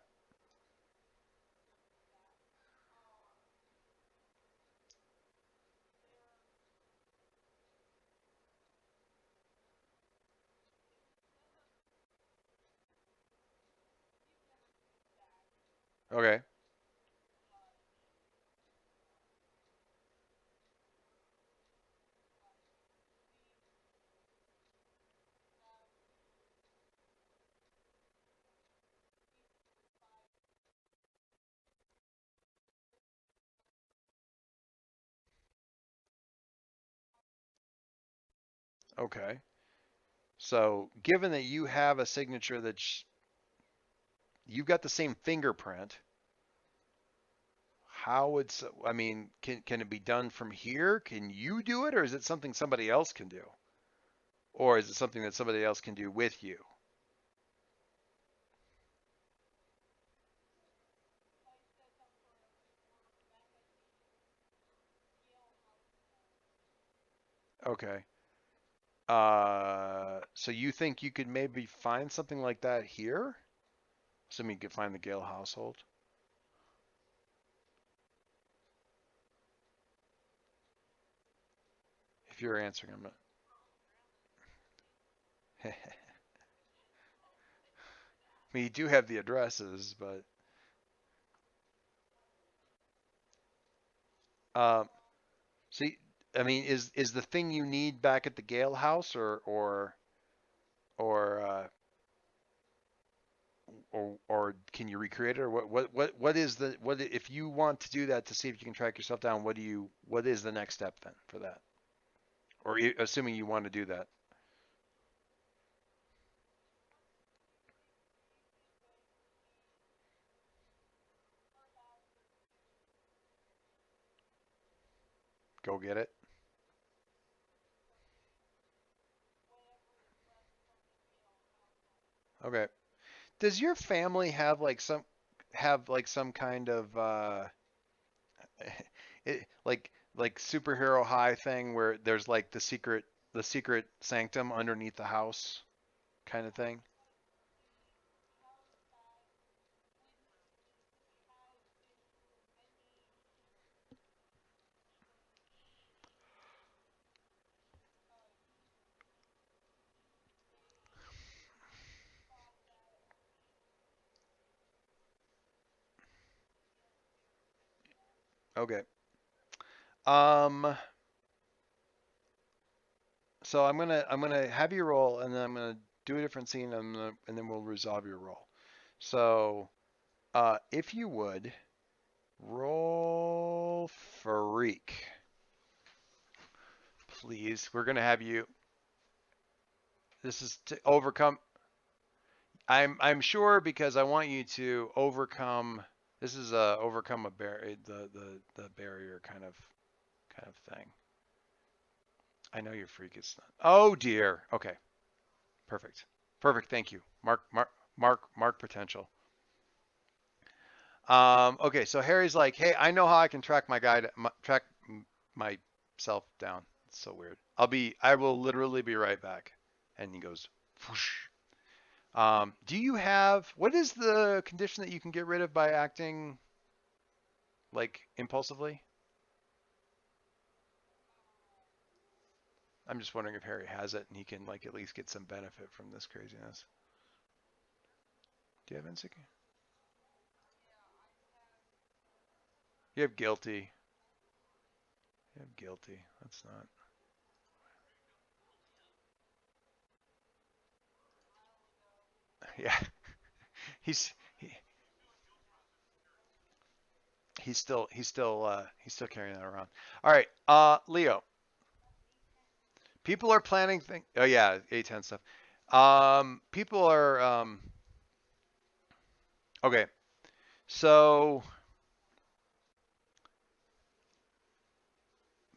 Okay. Okay. So given that you have a signature that's you've got the same fingerprint, how would I mean, can it be done from here? Can you do it, or is it something somebody else can do? Or is it something that somebody else can do with you? Okay. So you think you could maybe find something like that here? Assuming you could find the Gale household. If you're answering, I'm not. I mean, you do have the addresses, but um, see, I mean, is the thing you need back at the Gale house, or or can you recreate it, or what is the what if you want to do that to see if you can track yourself down? What is the next step then for that? Or assuming you want to do that. Go get it. Okay. Does your family have like some kind of like superhero high thing where there's like the secret sanctum underneath the house kind of thing? Okay. Um so I'm gonna have you roll, and then I'm gonna do a different scene, and then we'll resolve your roll. So if you would roll freak, please. We're gonna have you. This is to overcome. I'm sure because I want you to overcome. This is overcome a the barrier kind of thing. I know your freak is not. Oh dear. Okay. Perfect. Perfect. Thank you. Mark potential. Okay. So Harry's like, hey, I know how I can track track myself down. It's so weird. I will literally be right back. And he goes, whoosh. Do you have, what is the condition that you can get rid of by acting like impulsively? I'm just wondering if Harry has it and he can like at least get some benefit from this craziness. Do you have insecure? You have guilty. You have guilty. That's not. Yeah. He's he, he's still carrying that around. All right. Leo. People are planning things. Oh yeah, A10 stuff. People are okay. So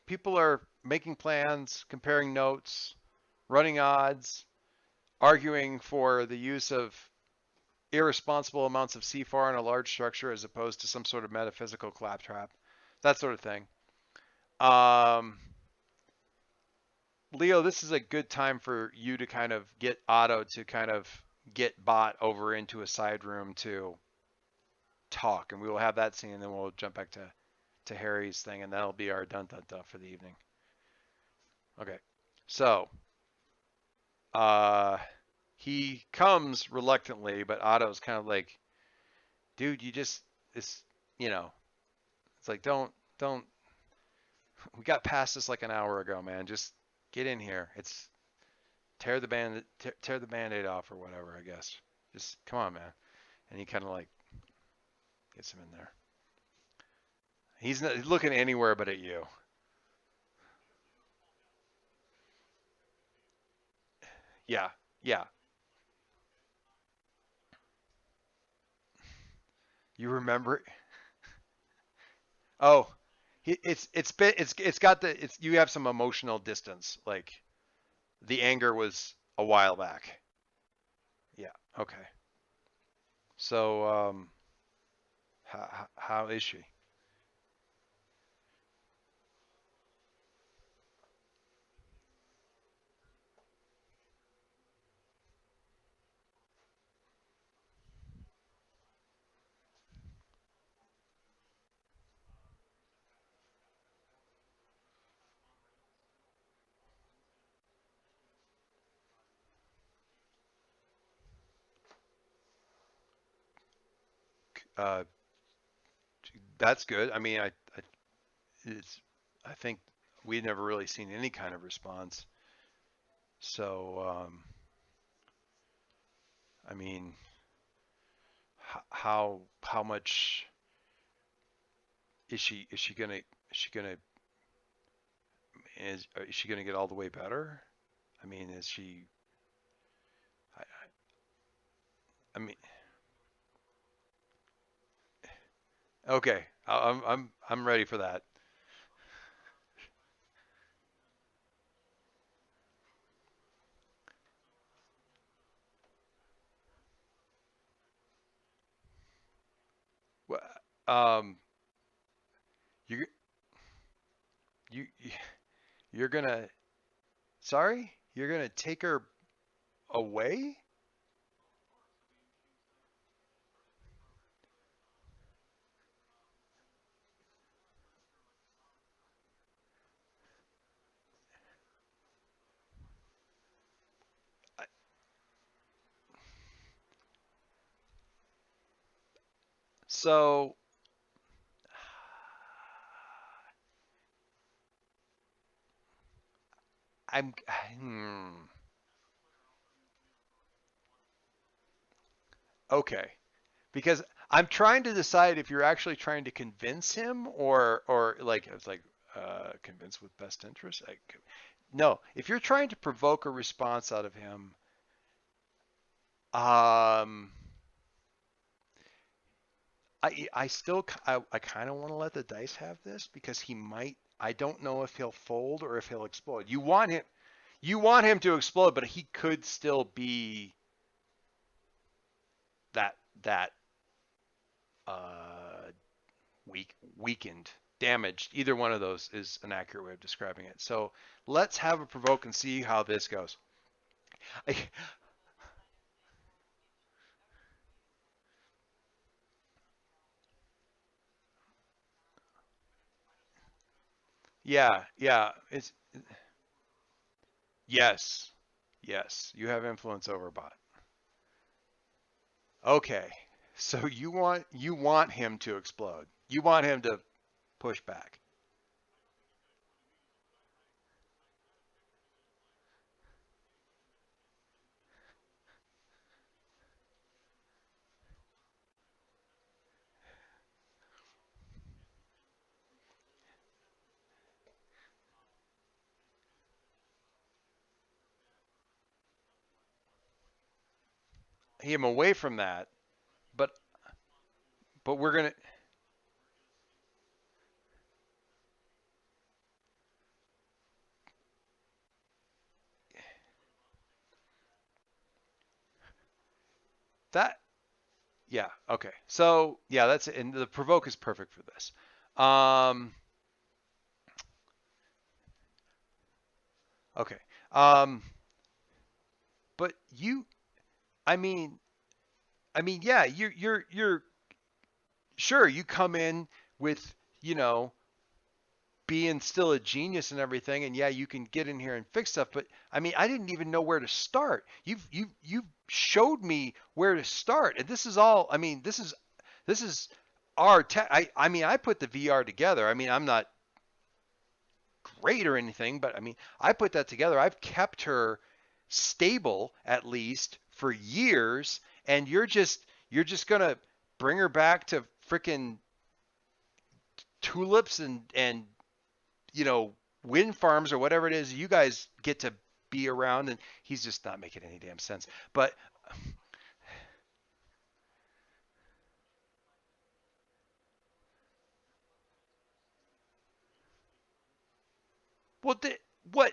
people are making plans, comparing notes, running odds, arguing for the use of irresponsible amounts of C4 in a large structure as opposed to some sort of metaphysical claptrap, that sort of thing. Leo, this is a good time for you to kind of get Otto to kind of get Bot over into a side room to talk, and we will have that scene, and then we'll jump back to Harry's thing, and that'll be our dun dun dun for the evening. Okay, so he comes reluctantly, but Otto's kind of like, dude, you just it's, you know, it's like, don't, we got past this like an hour ago, man. Just get in here. It's tear the band-aid off or whatever, I guess. Just come on, man. And he kind of like gets him in there. He's not looking anywhere but at you. Yeah, yeah. You remember? Oh, it's got you have some emotional distance. Like the anger was a while back. Yeah. Okay. So how is she? Uh, that's good. I mean, I think we'd never really seen any kind of response. So, I mean, how much is she gonna is she gonna get all the way better? I mean, is she? I, I mean, okay, I'm ready for that. Well, you you you're gonna sorry, you're gonna take her away? I- So I'm hmm, okay. Because I'm trying to decide if you're actually trying to convince him or like it's like convince with best interest. No, if you're trying to provoke a response out of him, um, I still I kind of want to let the dice have this because he might. I don't know if he'll fold or if he'll explode. You want him to explode, but he could still be that uh weakened, damaged. Either one of those is an accurate way of describing it. So let's have a provoke and see how this goes. Yeah, yeah. It's yes, yes. You have influence over bot. Okay. So you want him to explode. You want him to push back. Him away from that, but we're gonna that yeah, okay. So yeah, that's it. And the provoke is perfect for this. Um okay. Um but I mean yeah, you're sure you come in with, you know, being still a genius and everything, and yeah, you can get in here and fix stuff, but I mean, I didn't even know where to start. You've showed me where to start, and this is all. I mean, this is I mean, I put the VR together. I mean, I'm not great or anything, but I mean, I put that together. I've kept her stable at least for years, and you're just gonna bring her back to frickin' tulips and wind farms or whatever it is you guys get to be around, and he's just not making any damn sense. But well, what?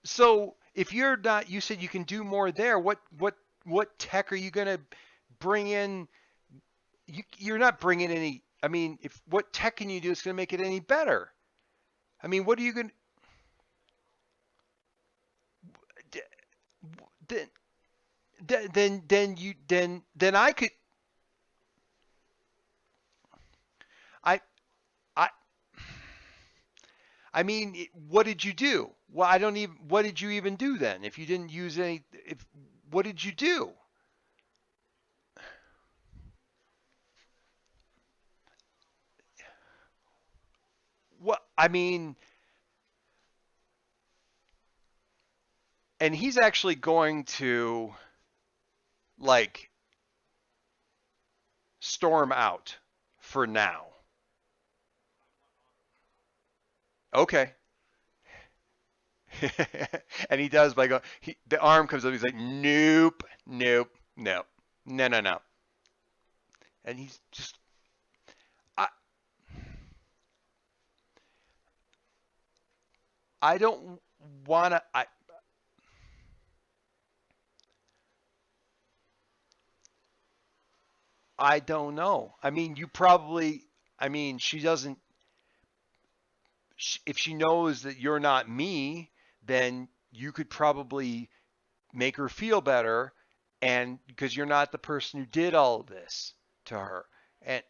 So if you're not, you said you can do more there. What tech are you gonna bring in? You're not bringing any. I mean, if what tech can you do that's gonna make it any better? I mean, what are you gonna? Then I could. I I I mean, what did you do? Well, I don't even. What did you even do then? If you didn't use any, if what did you do? What I mean, and he's actually going to like storm out for now. Okay. And he does by going, the arm comes up. He's like, nope, nope, no, no, no, no. And he's just, I, I don't want to. I don't know. I mean, you probably. I mean, she doesn't. If she knows that you're not me, then you could probably make her feel better, and because you're not the person who did all of this to her. And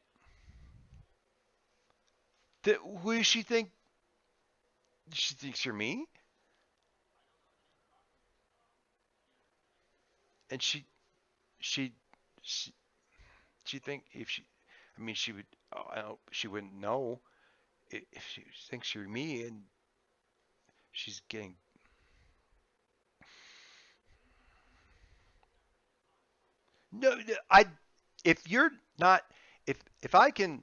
who does she think? She thinks you're me, and she she she think if she, I mean, she would. Oh, I don't, she wouldn't know if she thinks you're me, and she's getting. No, I. If you're not, if I can.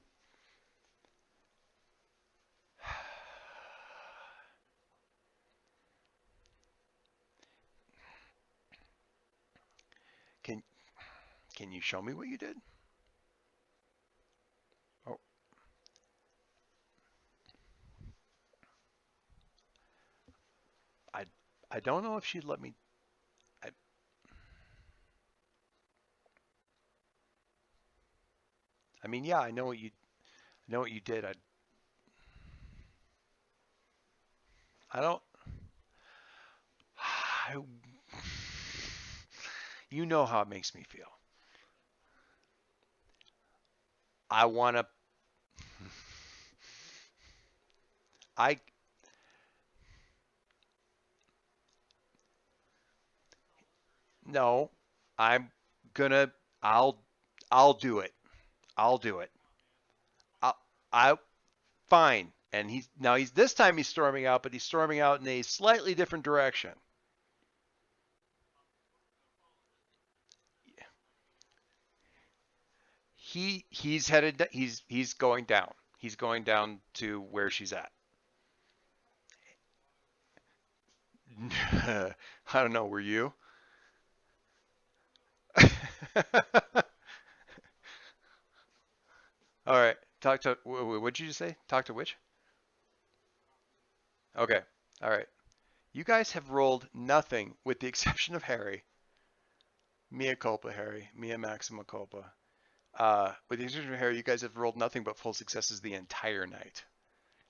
Can can you show me what you did? Oh, I don't know if she'd let me. I I mean, yeah, I know what you did. I don't. I, you know how it makes me feel. I want to. I no. I'm gonna. I'll do it. I'll do it. I I fine. And he's this time he's storming out, but he's storming out in a slightly different direction. He's headed. He's going down. He's going down to where she's at. I don't know. Were you? All right. Talk to. What'd you just say? Talk to which? Okay. All right. You guys have rolled nothing with the exception of Harry. Mea culpa, Harry. Mea maxima culpa. With the exception of Harry, you guys have rolled nothing but full successes the entire night.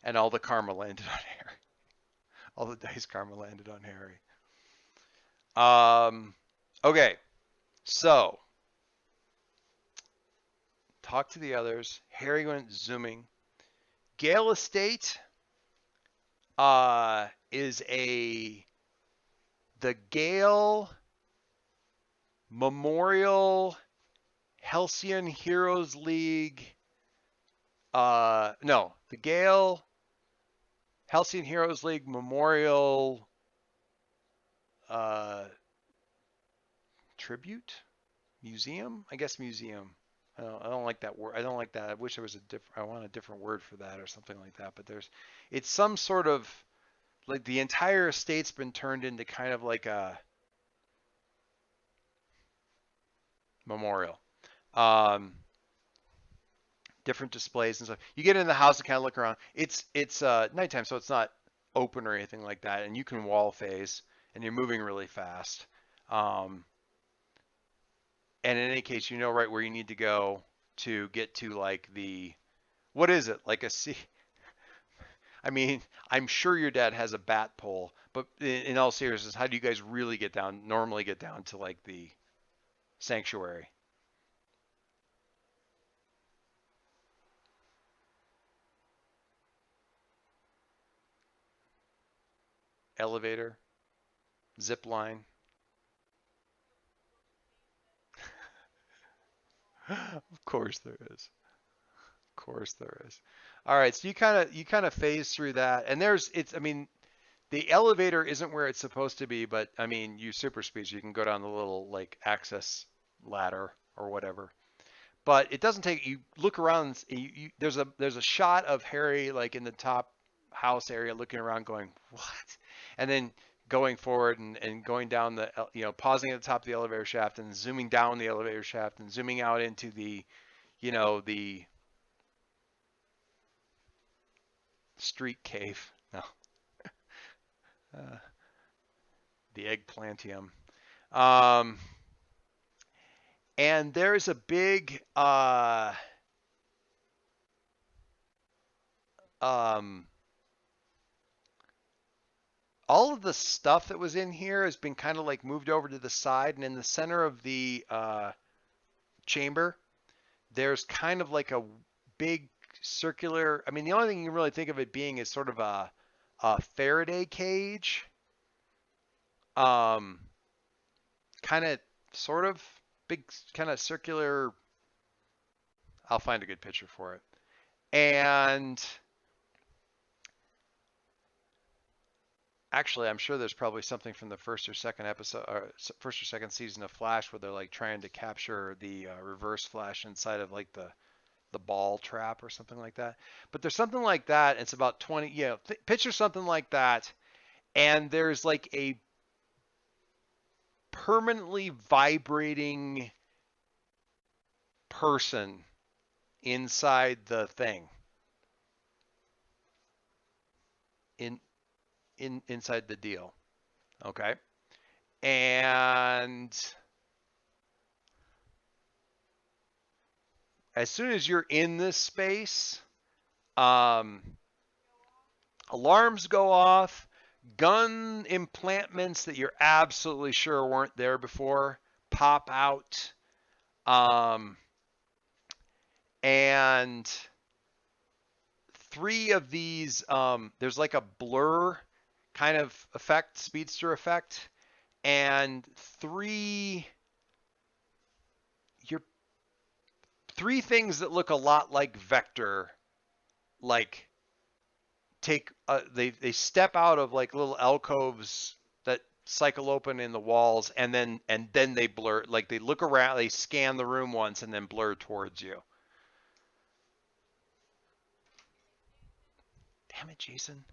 And all the karma landed on Harry. All the dice karma landed on Harry. Okay. So, talk to the others. Harry went zooming. Gale Estate is the Gale Memorial Halcyon Heroes League No, the Gale, Halcyon Heroes League Memorial Tribute Museum. I guess museum. I don't like that word. I don't like that. I wish there was a different. I want a different word for that or something like that. But it's some sort of like the entire estate's been turned into kind of like a memorial. Different displays and stuff. You get in the house and kind of look around. It's nighttime, so it's not open or anything like that, and you can wall phase, and you're moving really fast. And in any case, you know right where you need to go to get to like what is it? Like a sea. I mean, I'm sure your dad has a bat pole, but in all seriousness, how do you guys really normally get down to like the sanctuary? Elevator, zip line. Of course there is. Of course there is. All right, so you kind of phase through that, and I mean, the elevator isn't where it's supposed to be, but I mean, you super speed, so you can go down the little like access ladder or whatever. But it doesn't take. You look around. There's a shot of Harry like in the top house area, looking around, going what, and then going forward and going down the pausing at the top of the elevator shaft and zooming down the elevator shaft and zooming out into the the street cave. No. The eggplantium. And there's a big all of the stuff that was in here has been kind of like moved over to the side, and in the center of the chamber, there's kind of like a big circular. I mean, the only thing you can really think of it being is sort of a Faraday cage, kind of, sort of big, kind of circular. I'll find a good picture for it, and actually, I'm sure there's probably something from the first or second episode, or first or second season of Flash, where they're like trying to capture the Reverse Flash inside of like the ball trap or something like that. But there's something like that. It's about 20. Picture something like that, and there's like a permanently vibrating person inside the thing. Inside the deal. Okay. And as soon as you're in this space, alarms go off, gun implantments that you're absolutely sure weren't there before pop out, and 3 of these, there's like a blur kind of effect, speedster effect, and 3 things that look a lot like Vector, like they step out of like little alcoves that cycle open in the walls, and then they blur, like they look around, they scan the room once and then blur towards you. Damn it, Jason.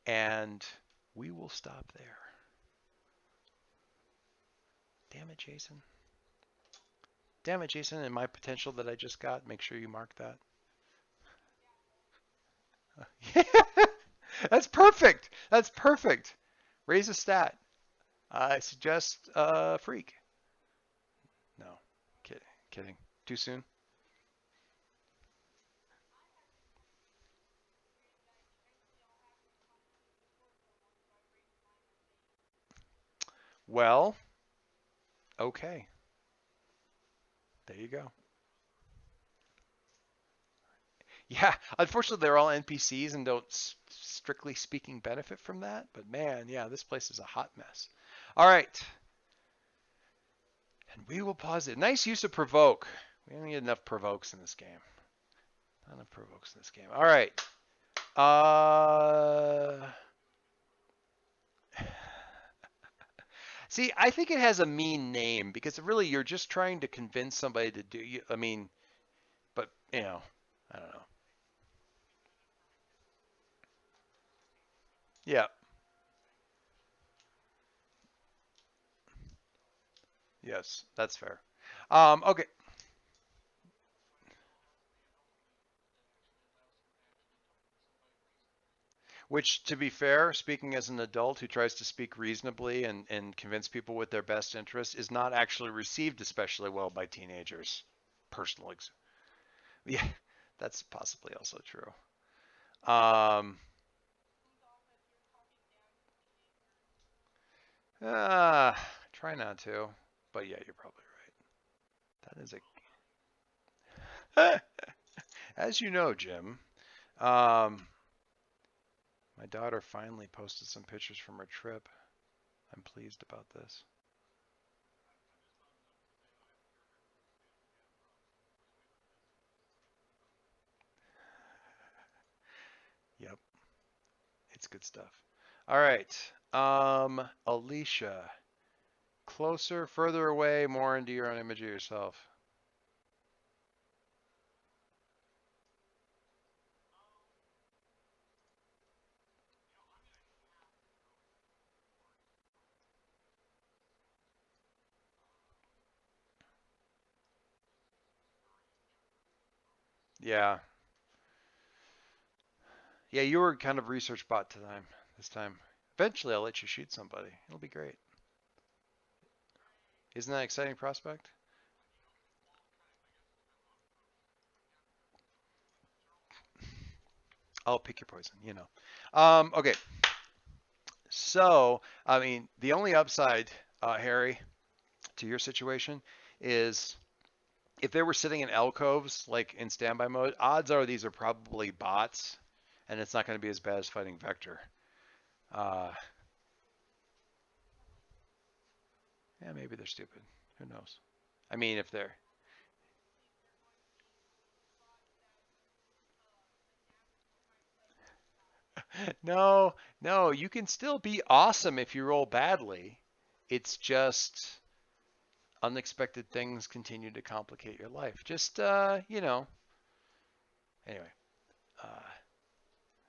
And we will stop there. Damn it, Jason. Damn it, Jason, and my potential that I just got. Make sure you mark that. That's perfect. That's perfect. Raise a stat. I suggest Freak. No, kidding. Too soon? Well, okay. There you go. Yeah, unfortunately, they're all NPCs and don't, strictly speaking, benefit from that. But man, yeah, this place is a hot mess. All right. And we will pause it. Nice use of provoke. We don't get enough provokes in this game. provokes in this game. All right. See, I think it has a mean name because really you're just trying to convince somebody to do. I mean, but I don't know. Yeah. Yes, that's fair. Okay. Which, to be fair, speaking as an adult who tries to speak reasonably and convince people with their best interest, is not actually received especially well by teenagers. Personal Yeah, that's possibly also true. Try not to, but yeah, you're probably right. That is a, as you know, Jim. My daughter finally posted some pictures from her trip. I'm pleased about this. Yep, it's good stuff. All right, Alicia, closer, further away, more into your own image of yourself. Yeah. Yeah, you were kind of research bot this time. Eventually, I'll let you shoot somebody. It'll be great. Isn't that an exciting prospect? I'll pick your poison, Okay. So, I mean, the only upside, Harry, to your situation is if they were sitting in alcoves, like in standby mode, odds are these are probably bots, and it's not going to be as bad as fighting Vector. Yeah, maybe they're stupid. Who knows? I mean, if they're... No, you can still be awesome if you roll badly. It's just unexpected things continue to complicate your life. Just, Anyway,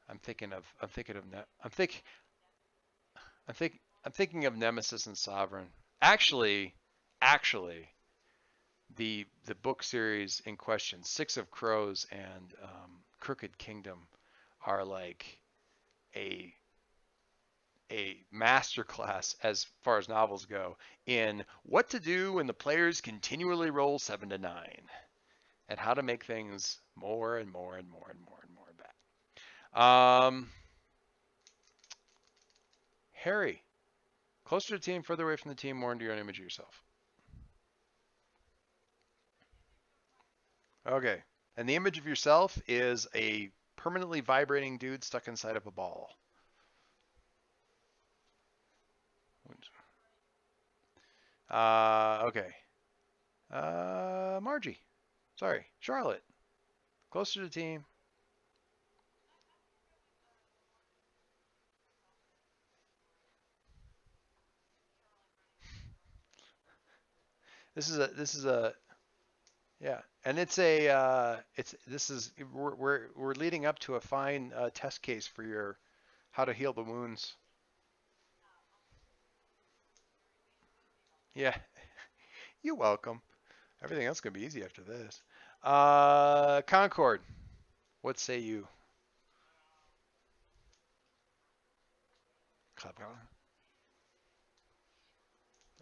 I'm thinking of Nemesis and Sovereign. Actually, the book series in question, Six of Crows and Crooked Kingdom, are like a masterclass as far as novels go in what to do when the players continually roll 7 to 9 and how to make things more and more and more and more and more bad. Harry, closer to the team, further away from the team, more into your own image of yourself. Okay, and the image of yourself is a permanently vibrating dude stuck inside of a ball. Okay. Margie. Sorry, Charlotte. Closer to the team. This is a yeah, and we're leading up to a fine test case for your how to heal the wounds. Yeah, you're welcome. Everything else is gonna be easy after this. Concord, what say you?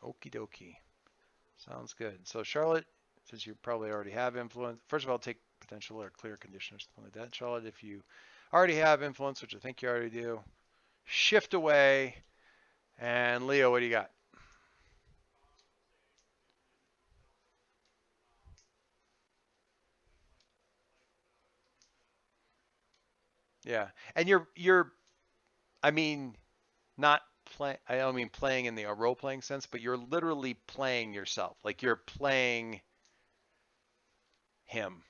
Okie dokie. Sounds good. So Charlotte, since you probably already have influence, first of all, take potential or clear condition or something like that. Charlotte, if you already have influence, which I think you already do, shift away. And Leo, what do you got? Yeah, and I mean, not play. I don't mean playing in the role-playing sense, but you're literally playing yourself. Like you're playing him.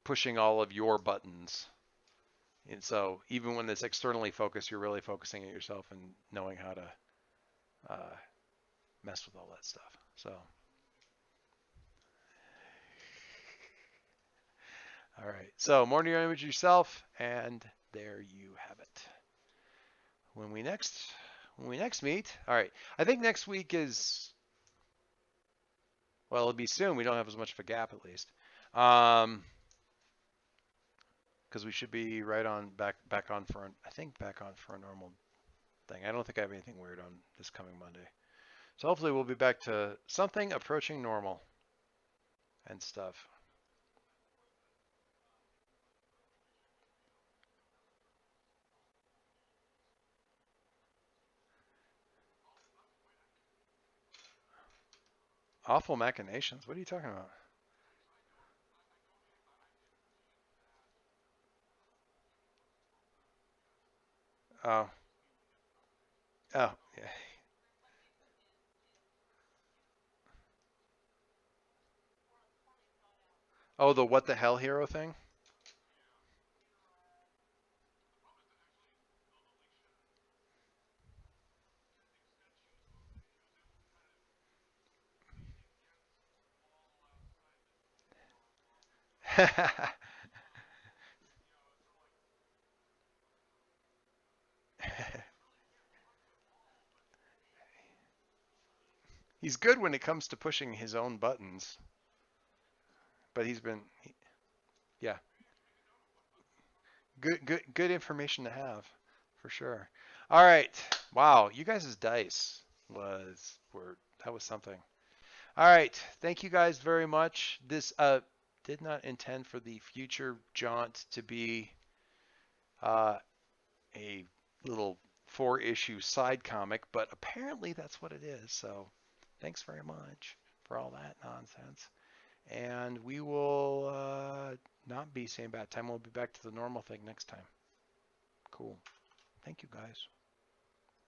pushing all of your buttons. And so even when it's externally focused, you're really focusing it yourself and knowing how to mess with all that stuff. So, all right. So morning your image yourself, and there you have it. When we next meet, all right. I think next week is, well, it'll be soon. We don't have as much of a gap at least. Because we should be right on back on for a normal thing. I don't think I have anything weird on this coming Monday. So hopefully we'll be back to something approaching normal and stuff. Awful machinations. What are you talking about? Oh. Oh, yeah. Oh, the what the hell hero thing? He's good when it comes to pushing his own buttons, but yeah, good information to have for sure. All right, wow, you guys' dice that was something. All right, thank you guys very much. This did not intend for the future jaunt to be a little 4-issue side comic, but apparently that's what it is. So thanks very much for all that nonsense. And we will not be saying bad time. We'll be back to the normal thing next time. Cool. Thank you guys.